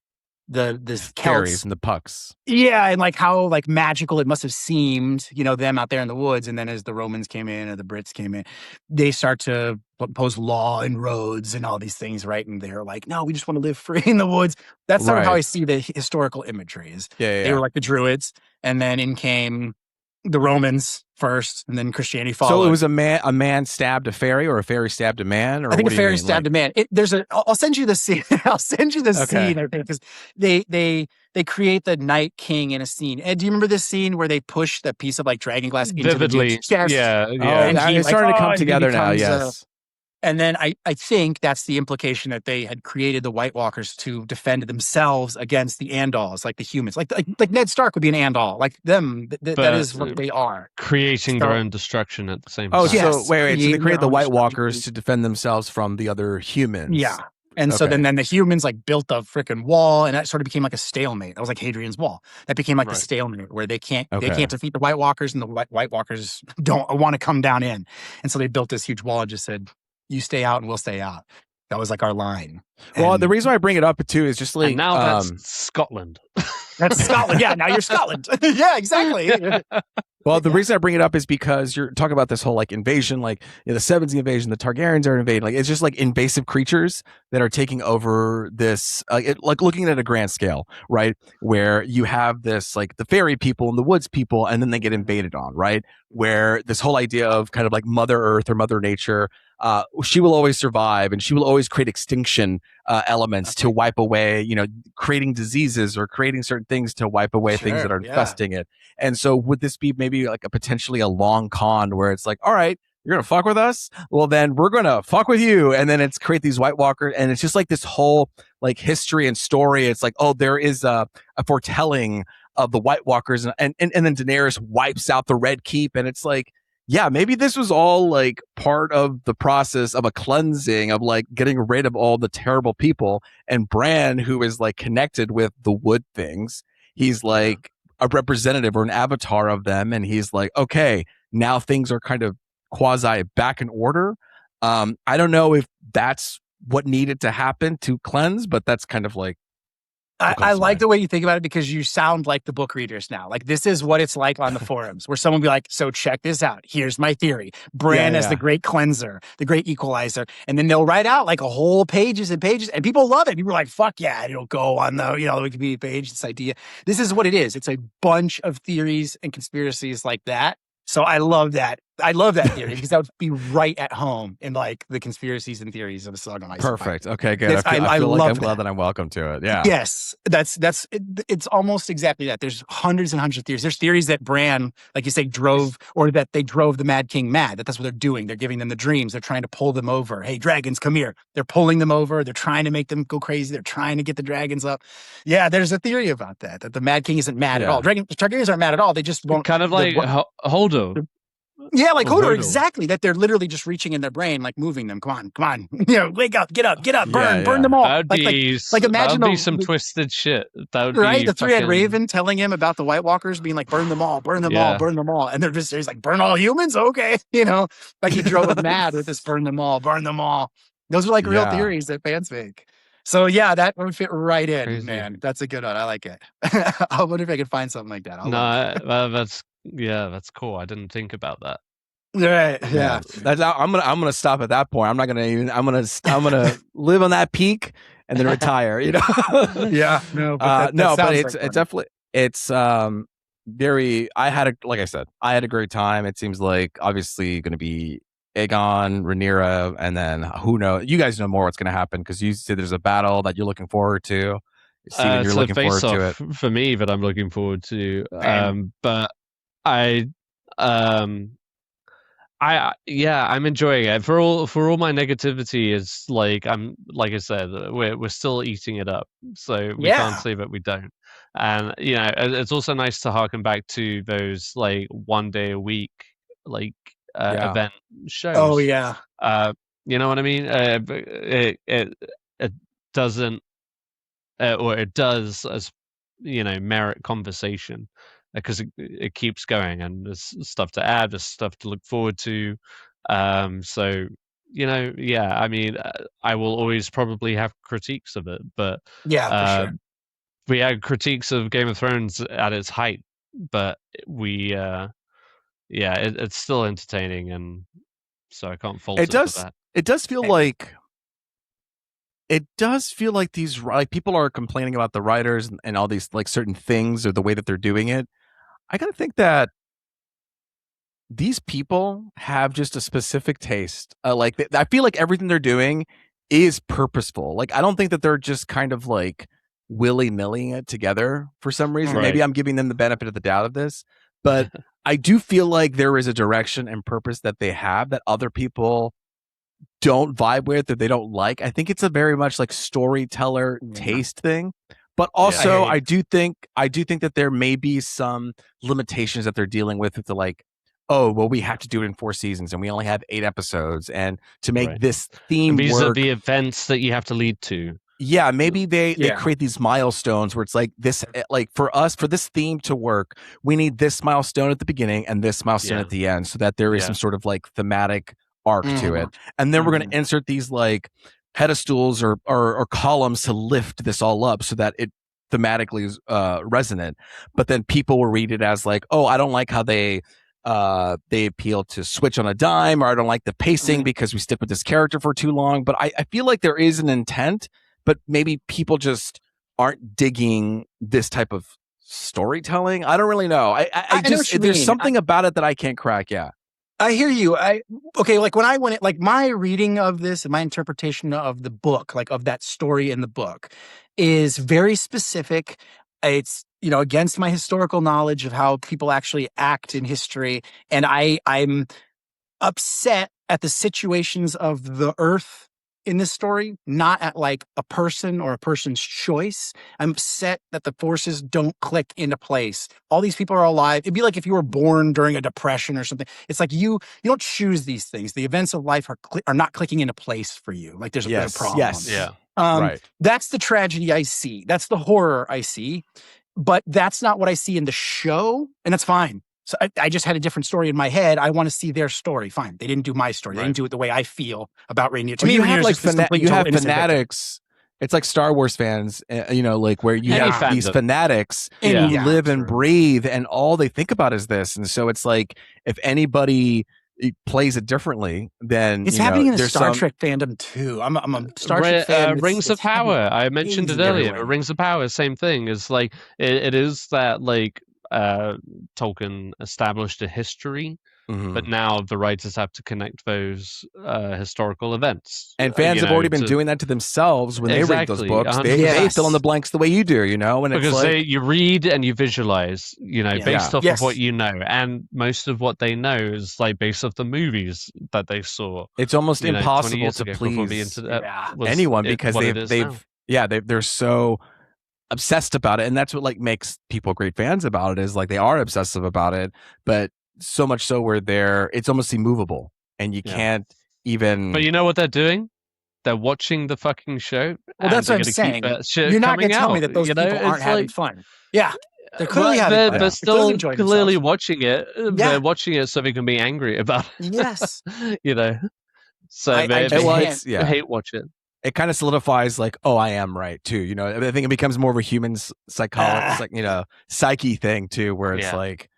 the fairies and the pucks. Yeah, and like how like magical it must have seemed, them out there in the woods. And then as the Romans came in or the Brits came in, they start to impose law and roads and all these things, right? And they're like, no, we just want to live free in the woods. That's sort of how I see the historical imagery is. They were like the Druids, and then in came the Romans first, and then Christianity followed. So it was a man stabbed a fairy, or a fairy stabbed a man, or I think a fairy stabbed a man. I'll send you the scene. I'll send you the scene. I think because they create the Night King in a scene. And do you remember this scene where they push the piece of like dragon glass into vividly? The chest? Yeah. And it's starting to come together now. Yes. And then I think that's the implication that they had created the White Walkers to defend themselves against the Andals, like the humans. Like Ned Stark would be an Andal, like them. That is what they are. Creating their own destruction at the same time. Oh, so wait. So they created the White Walkers to defend themselves from the other humans. Yeah. And so then the humans like built a freaking wall, and that sort of became like a stalemate. That was like Hadrian's Wall. That became like the stalemate where they can't defeat the White Walkers, and the White Walkers don't want to come down in. And so they built this huge wall and just said, "You stay out and we'll stay out." That was like our line. Well, And the reason why I bring it up too is just like And now that's Scotland. that's Scotland. Yeah, now you're Scotland. Yeah, exactly. well, the reason I bring it up is because you're talking about this whole like invasion, like the Sevens invasion, the Targaryens are invading. Like it's just like invasive creatures that are taking over this, like looking at a grand scale, right? Where you have this like the fairy people and the woods people, and then they get invaded on, right? Where this whole idea of kind of like Mother Earth or Mother Nature, she will always survive, and she will always create extinction elements to wipe away, creating diseases or creating certain things to wipe away things that are infesting it. And so would this be maybe like a potentially a long con where it's like, all right, you're going to fuck with us? Well, then we're going to fuck with you. And then it's create these White Walkers. And it's just like this whole like history and story. It's like, oh, there is a foretelling of the White Walkers. And then Daenerys wipes out the Red Keep. And it's like, yeah, maybe this was all like part of the process of a cleansing of like getting rid of all the terrible people. And Bran, who is like connected with the wood things, he's like a representative or an avatar of them. And he's like, okay, now things are kind of quasi back in order. I don't know if that's what needed to happen to cleanse, but that's kind of like, I like the way you think about it because you sound like the book readers now. Like this is what it's like on the forums where someone will be like, so check this out. Here's my theory. Bran as the great cleanser, the great equalizer. And then they'll write out like a whole pages and pages and people love it. People are like, fuck yeah, it'll go on the, the Wikipedia page, this idea. This is what it is. It's a bunch of theories and conspiracies like that. So I love that. I love that theory because that would be right at home in like the conspiracies and theories of the Song of Ice. Perfect. Okay, good. I feel like I'm glad that I'm welcome to it. Yeah. Yes, it's almost exactly that. There's hundreds and hundreds of theories. There's theories that Bran, like you say, drove the Mad King mad. That's what they're doing. They're giving them the dreams. They're trying to pull them over. Hey, dragons, come here. They're pulling them over. They're trying to make them go crazy. They're trying to get the dragons up. Yeah, there's a theory about that the Mad King isn't mad at all. Targaryens aren't mad at all. They just won't. Kind of like Holdo. Yeah, like Hodor, exactly. That they're literally just reaching in their brain, like moving them. Come on. Wake up, get up, burn them all. Like imagine some twisted shit. That would right. Be the three-eyed raven telling him about the White Walkers being like, burn them all, burn them all, and he's like, burn all humans, okay, like he drove them mad with this burn them all. Those are like real theories that fans make. So yeah, that would fit right in, crazy. Man. That's a good one. I like it. I wonder if I could find something like that. That's cool. I didn't think about that. Right. Yeah. I'm gonna stop at that point. I'm not gonna even. I'm gonna live on that peak and then retire. Yeah. No. But but it's definitely very. Like I said, I had a great time. It seems like obviously going to be Aegon, Rhaenyra, and then who knows? You guys know more what's going to happen because you said there's a battle that you're looking forward to. Steven, you're looking forward to it. For me, that I'm looking forward to. But I'm enjoying it. For all my negativity is like I said, we're still eating it up. So we can't say that we don't. And it's also nice to harken back to those like 1 day a week like event shows. Oh yeah. You know what I mean? It doesn't or it does as merit conversation because it keeps going and there's stuff to add, there's stuff to look forward to. So I mean, I will always probably have critiques of it, but for sure. We had critiques of Game of Thrones at its height, but it's still entertaining, and so I can't fault it for that. It does feel like these like people are complaining about the writers and all these like certain things or the way that they're doing it. I gotta think that these people have just a specific taste. I feel like everything they're doing is purposeful. Like I don't think that they're just kind of like willy-nilly it together for some reason. Right. Maybe I'm giving them the benefit of the doubt of this, but I do feel like there is a direction and purpose that they have that other people don't vibe with or they don't like. I think it's a very much like storyteller taste thing. But also I do think that there may be some limitations that they're dealing with like, oh, well, we have to do it in 4 seasons and we only have 8 episodes. And to make this theme work. These are the events that you have to lead to. Yeah, maybe they create these milestones where it's like this, like for us, for this theme to work, we need this milestone at the beginning and this milestone at the end so that there is some sort of like thematic arc to it. And then we're going to insert these like pedestals or columns to lift this all up so that it thematically is resonant. But then people will read it as like, oh, I don't like how they appeal to switch on a dime, or I don't like the pacing because we stick with this character for too long. But I feel like there is an intent, but maybe people just aren't digging this type of storytelling. I don't really know. I know just what you there's mean. something about it that I can't crack. Yeah. I hear you. Okay, like when I went, like my reading of this and my interpretation of the book, like of that story in the book, is very specific. It's, you know, against my historical knowledge of how people actually act in history, and I'm upset at the situations of the earth in this story, not at like a person or a person's choice. I'm upset that the forces don't click into place. All these people are alive. It'd be like if you were born during a depression or something. It's like you don't choose these things. The events of life are not clicking into place for you. Like there's a problem. Yes. Yeah. Right. That's the tragedy I see. That's the horror I see. But that's not what I see in the show, and that's fine. So I just had a different story in my head. I want to see their story. Fine. They didn't do my story. They didn't do it the way I feel about Rhaenyra. To me, you have Rhaenyra's like just this complete total innocent victim. fanatics. It's like Star Wars fans, you know, like where you Any have these fandom. fanatics Yeah. who Yeah, live and sure. breathe, and all they think about is this. And so it's like if anybody plays it differently, then It's you happening know, in the there's Star some, Trek fandom too. I'm a Star Trek fan. Rings of Power. I mentioned it crazy earlier. everywhere. Rings of Power, same thing. It's like it is that like Tolkien established a history, Mhm. but now the writers have to connect those historical events. And fans you have know, already been to- doing that to themselves when they read those Exactly, books. 100%. They fill in the Yes. blanks the way you do, you know, and it's because like you read and you visualize, you know, Yeah. based off Yes. of what you know, and most of what they know is like based off the movies that they saw. it's almost You know, 20 impossible years to ago before the please internet Yeah. was anyone because what it is now. they're so obsessed about it, and that's what like makes people great fans about it, is like they are obsessive about it, but so much so where it's almost immovable and you Yeah. can't even But you know what they're doing? They're watching the fucking show. Well, that's and what I'm they're gonna saying. Keep that shit You're not coming going to tell me out, that those you know? people aren't It's having like, fun. Yeah. They're clearly but having they're, fun. they're They're clearly still enjoying clearly themselves. watching it. Yeah. They're watching it so they can be angry about it. Yes. You know, so I they just can't. hate, hate watch it. It kind of solidifies like, oh, I am right too, you know. I think it becomes more of a human psychology, like, you know, psyche thing too, where it's Yeah. like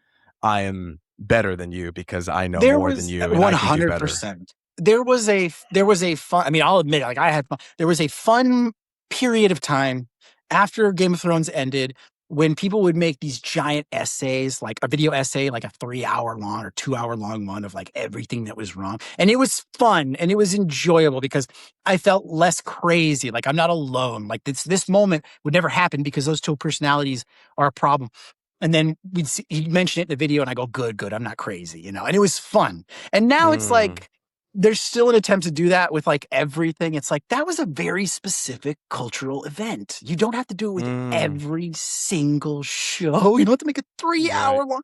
I am better than you because I know There more was than you and I can do better. 100%. There was a fun, I mean, I'll admit, like I had fun. There was a fun period of time after Game of Thrones ended when people would make these giant essays, like a video essay, like a 3-hour long or 2-hour long one of like everything that was wrong. And it was fun and it was enjoyable because I felt less crazy. Like I'm not alone. Like this moment would never happen because those two personalities are a problem. And then he'd mention it in the video and I go, good, I'm not crazy, you know? And it was fun. And now it's like, there's still an attempt to do that with like everything. It's like, that was a very specific cultural event. You don't have to do it with every single show. You don't have to make a 3-hour long.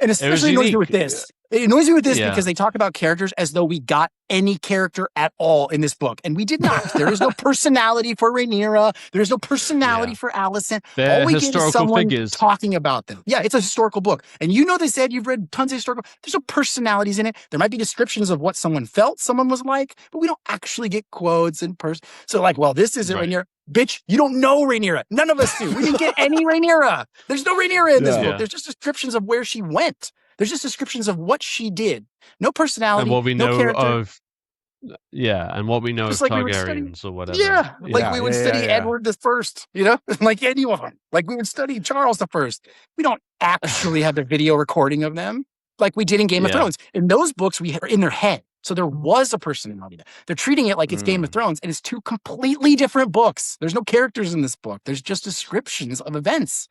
And especially annoys me with this. It annoys me with this because they talk about characters as though we got any character at all in this book. And we did not. There is no personality for Rhaenyra. There's no personality for Alicent. They're all we get is someone figures. talking about them. Yeah, it's a historical book. And you know they said you've read tons of historical. There's no personalities in it. There might be descriptions of what someone felt someone was like, but we don't actually get quotes in person. So like, well, this isn't Rhaenyra. Bitch, you don't know Rhaenyra. None of us do. We didn't get any Rhaenyra. There's no Rhaenyra in this book. There's just descriptions of where she went. There's just descriptions of what she did. No personality. And what we no know character. of. Yeah, and what we know Just of like Targaryens or whatever. Yeah, like we would study Edward the First, you know, like anyone. Like we would study Charles the First. We don't actually have the video recording of them like we did in Game of Thrones. In those books, we are in their head. So there was a personality. They're treating it like it's Game of Thrones, and it's two completely different books. There's no characters in this book. There's just descriptions of events.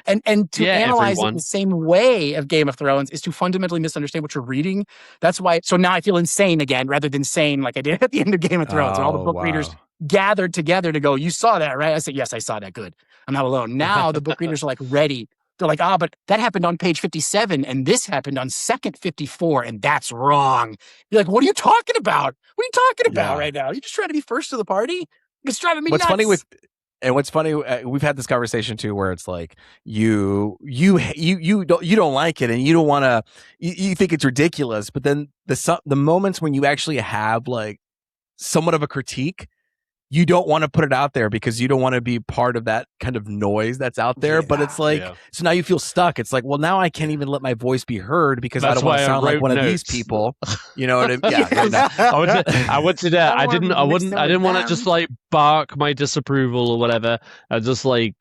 And to analyze it the same way of Game of Thrones is to fundamentally misunderstand what you're reading. That's why. So now I feel insane again, rather than sane like I did at the end of Game of Thrones. And all the book readers gathered together to go, you saw that, right? I said, yes, I saw that. Good. I'm not alone. Now the book readers are like ready. They're like, but that happened on page 57 and this happened on second 54 and that's wrong. You're like, what are you talking about? What are you talking about right now? You're just trying to be first to the party? It's driving me nuts. What's funny, we've had this conversation too, where it's like you don't like it and you don't want to, you think it's ridiculous, but then the moments when you actually have like somewhat of a critique, you don't want to put it out there because you don't want to be part of that kind of noise that's out there. But it's like, so now you feel stuck. It's like, well, now I can't even let my voice be heard because I don't want to sound like one of these people. You know what I mean? Yeah. I wanted to. I didn't want to just like bark my disapproval or whatever. Just like,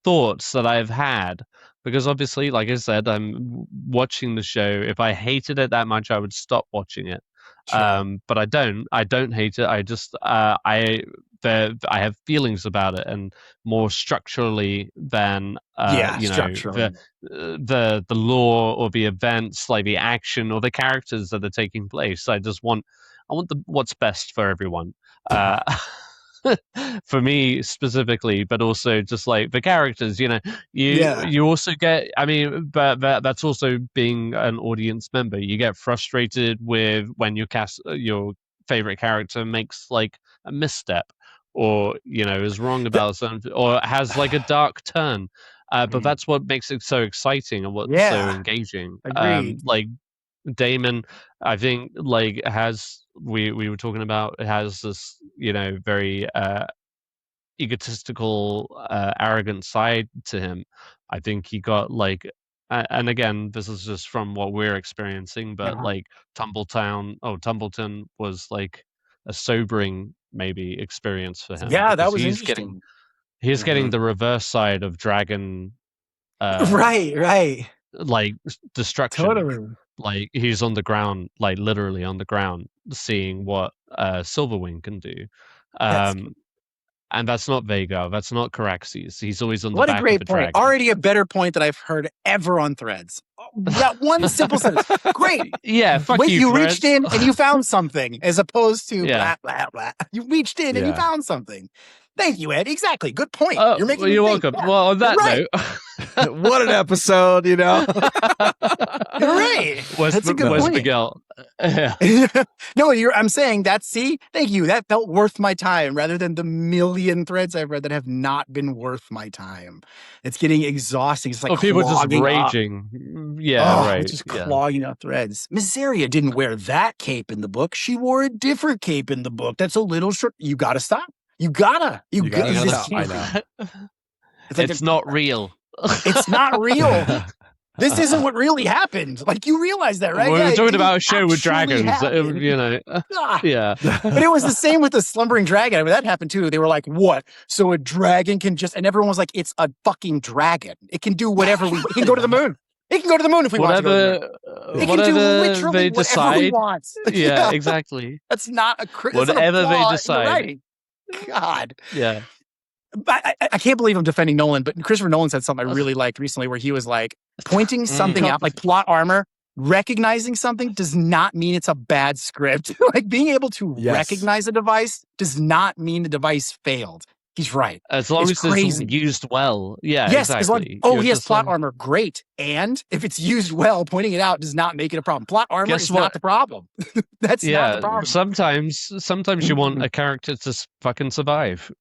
thoughts that I've had. Because obviously, like I said, I'm watching the show. If I hated it that much, I would stop watching it. Sure. But I don't. I don't hate it. I just I have feelings about it, and more structurally than structurally. the lore or the events, like the action or the characters that are taking place. I want what's best for everyone. For me specifically, but also just like the characters, you also get, I mean, but that's also being an audience member. You get frustrated with when your favorite character makes like a misstep, or is wrong about something, or has like a dark turn. But that's what makes it so exciting and what's so engaging. Agreed. Like Damon, I think, like, we were talking about, has this very egotistical, arrogant side to him. I think he got like, and again, this is just from what we're experiencing, but like Tumbleton was like a sobering maybe experience for him. Yeah, that because was he's interesting. getting the reverse side of dragon, Right. like destruction. Totally. Like he's on the ground, like literally on the ground, seeing what Silverwing can do. And that's not Vhagar, that's not Caraxes. He's always on the What a back of great a point. dragon. Already a better point that I've heard ever on Threads. That one simple sentence. Great. Yeah, fuck Wait, you Threads. reached in and you found something, as opposed to Yeah. blah, blah, blah. You reached in and you found something. Thank you, Ed. Exactly. Good point. You're making you're me think. welcome. Yeah. Well, on that note. What an episode, You're right. That's a good point. Miguel? Yeah. No, I'm saying that. See, thank you. That felt worth my time, rather than the million threads I've read that have not been worth my time. It's getting exhausting. It's like people just raging. Up. Yeah, right. It's just clogging up threads. Missaria didn't wear that cape in the book. She wore a different cape in the book. That's a little short. You gotta stop. You gotta stop. I know. It's not real. It's not real. This isn't what really happened. Like, you realize that, right? We're talking about a show with dragons, Yeah. Yeah. But it was the same with the slumbering dragon. I mean, that happened too. They were like, what? So a dragon can just, and everyone was like, it's a fucking dragon. It can do whatever it can go to the moon. It can go to the moon if we want to go to the moon. It can do literally whatever we want. Yeah, exactly. That's not a whatever they decide. God. Yeah. I can't believe I'm defending Nolan, but Christopher Nolan said something I really liked recently, where he was like, pointing something out, like plot armor, recognizing something does not mean it's a bad script. Like, being able to recognize a device does not mean the device failed. He's right. As long as it's used well. Yeah, yes, exactly. He has plot armor. Great. And if it's used well, pointing it out does not make it a problem. Plot armor is not the problem. That's not the problem. Sometimes you want a character to fucking survive.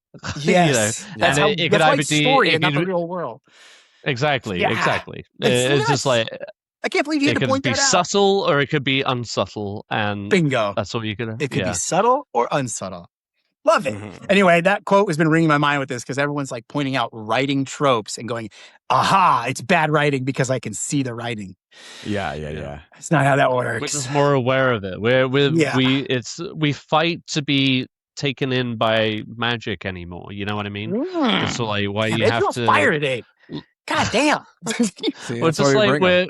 Yes. That's how it could either be story and not the real world. Exactly. Yeah. Exactly. It's just like, I can't believe you had to point that out. It could be subtle or it could be unsubtle. And bingo. That's all you could. It could be subtle or unsubtle. Love it. Anyway, that quote has been ringing my mind with this, because everyone's like pointing out writing tropes and going, aha, it's bad writing because I can see the writing. Yeah. It's not how that works. We're just more aware of it. We fight to be taken in by magic anymore. You know what I mean? So like, why you have to fire today. God damn. See, well, just like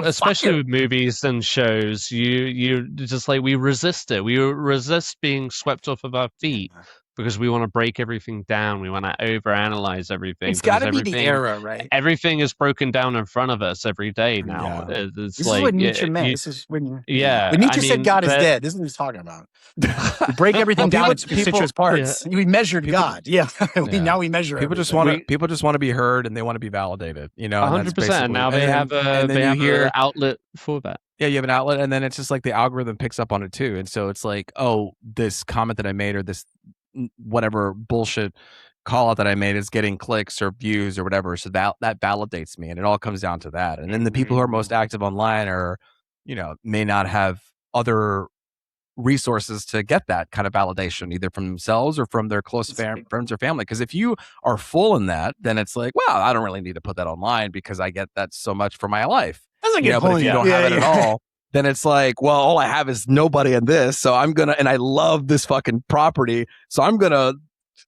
especially with movies and shows, you just like, we resist it. We resist being swept off of our feet because we want to break everything down. We want to overanalyze everything. It's got to be the era, right? Everything is broken down in front of us every day now. Yeah. This is what Nietzsche meant. This is when Nietzsche said God is dead. This is what he's talking about. We break everything down into constituent parts. Yeah. We measured God. Yeah. Now we measure. People just want to be heard, and they want to be validated. 100%. Now they have an outlet for that. Yeah, you have an outlet, and then it's just like the algorithm picks up on it too, and so it's like, oh, this comment that I made, or this whatever bullshit call out that I made, is getting clicks or views or whatever. So that validates me, and it all comes down to that. And then the people who are most active online are, may not have other resources to get that kind of validation, either from themselves or from their close friends or family. Because if you are full in that, then it's like, well, I don't really need to put that online because I get that so much for my life. That's a good But point. if you don't have it at all, then it's like, well, all I have is nobody in this. So I'm going to, and I love this fucking property. So I'm going to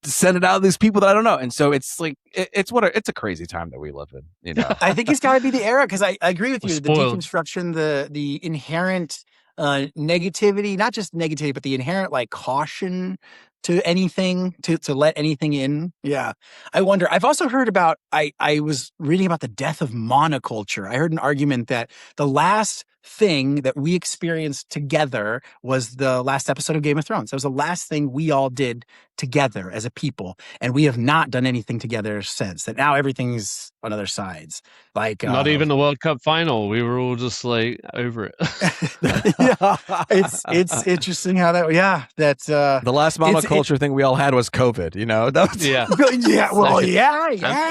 send it out to these people that I don't know. And so it's like, it's a crazy time that we live in, you know? I think it's got to be the era, because I agree with We're you. spoiled. The deconstruction, the inherent negativity, not just negativity, but the inherent like caution to anything, to let anything in. Yeah. I wonder, I've also heard about, I was reading about the death of monoculture. I heard an argument that the last thing that we experienced together was the last episode of Game of Thrones. That was the last thing we all did together as a people. And we have not done anything together since. That now everything's on other sides. Like Not even the World Cup final. We were all just like over it. yeah, it's interesting how that that's the last monoculture thing we all had was COVID, you know? That was, yeah.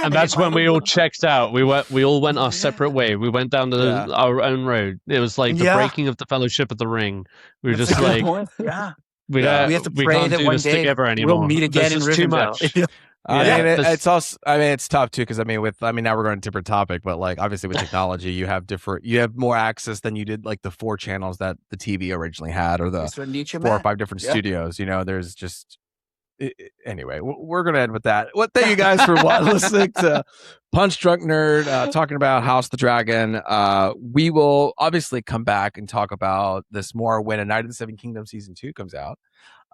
And that's when we all checked out. We all went our separate way. We went down to our own road. It was like the breaking of the Fellowship of the Ring. We were just like, we have to pray can't that do one this day together anymore. We'll meet again in too Rivendell. much. It's also, it's tough too, because now we're going to a different topic, but like obviously with technology, you have more access than you did like the 4 channels that the TV originally had, or the 4 or 5 different studios. You know, there's just anyway. We're going to end with that. Well, thank you guys for listening to Punch Drunk Nerd talking about House of the Dragon. We will obviously come back and talk about this more when A Night of the Seven Kingdoms season 2 comes out.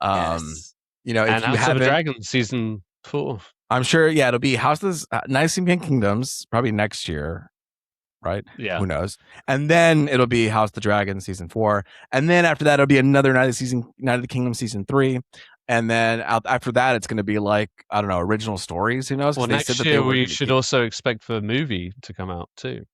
You know, if and you House haven't, of the Dragon season 4. I'm sure, it'll be House of the Night of the Seven Kingdoms probably next year, right? Yeah. Who knows? And then it'll be House of the Dragon season 4, and then after that it'll be another Night of the Kingdom season 3, and then after that it's going to be like, I don't know, original stories. Who knows? Well, next year we should also expect for a movie to come out too.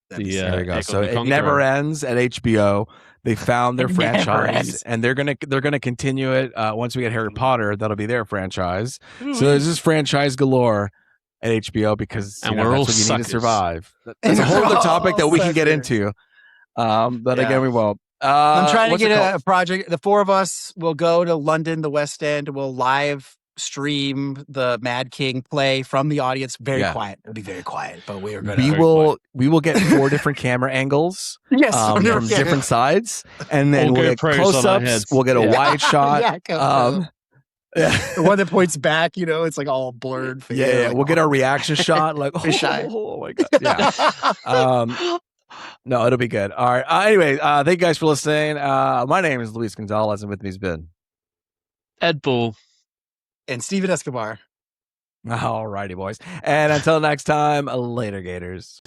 There you go. So it never ends at HBO. They found their franchise, and they're gonna continue it. Once we get Harry Potter, that'll be their franchise. So there's this franchise galore at HBO because that's what you need to survive. That's a whole other topic that we can get into. But again, we won't. I'm trying to get a project. The 4 of us will go to London, the West End. We'll live stream the Mad King play from the audience. Very quiet. It'll be very quiet, but we are going to. We will get 4 different camera angles. Yes, from different sides, and then we'll get close-ups. We'll get a wide shot. The one that points back, it's like all blurred. We'll get our reaction shot. Like, oh my god. Yeah. No, it'll be good. All right. Anyway, thank you guys for listening. My name is Luis Gonzalez, and with me has been Ed Bull and Steven Escobar. All righty, boys. And until next time, later, Gators.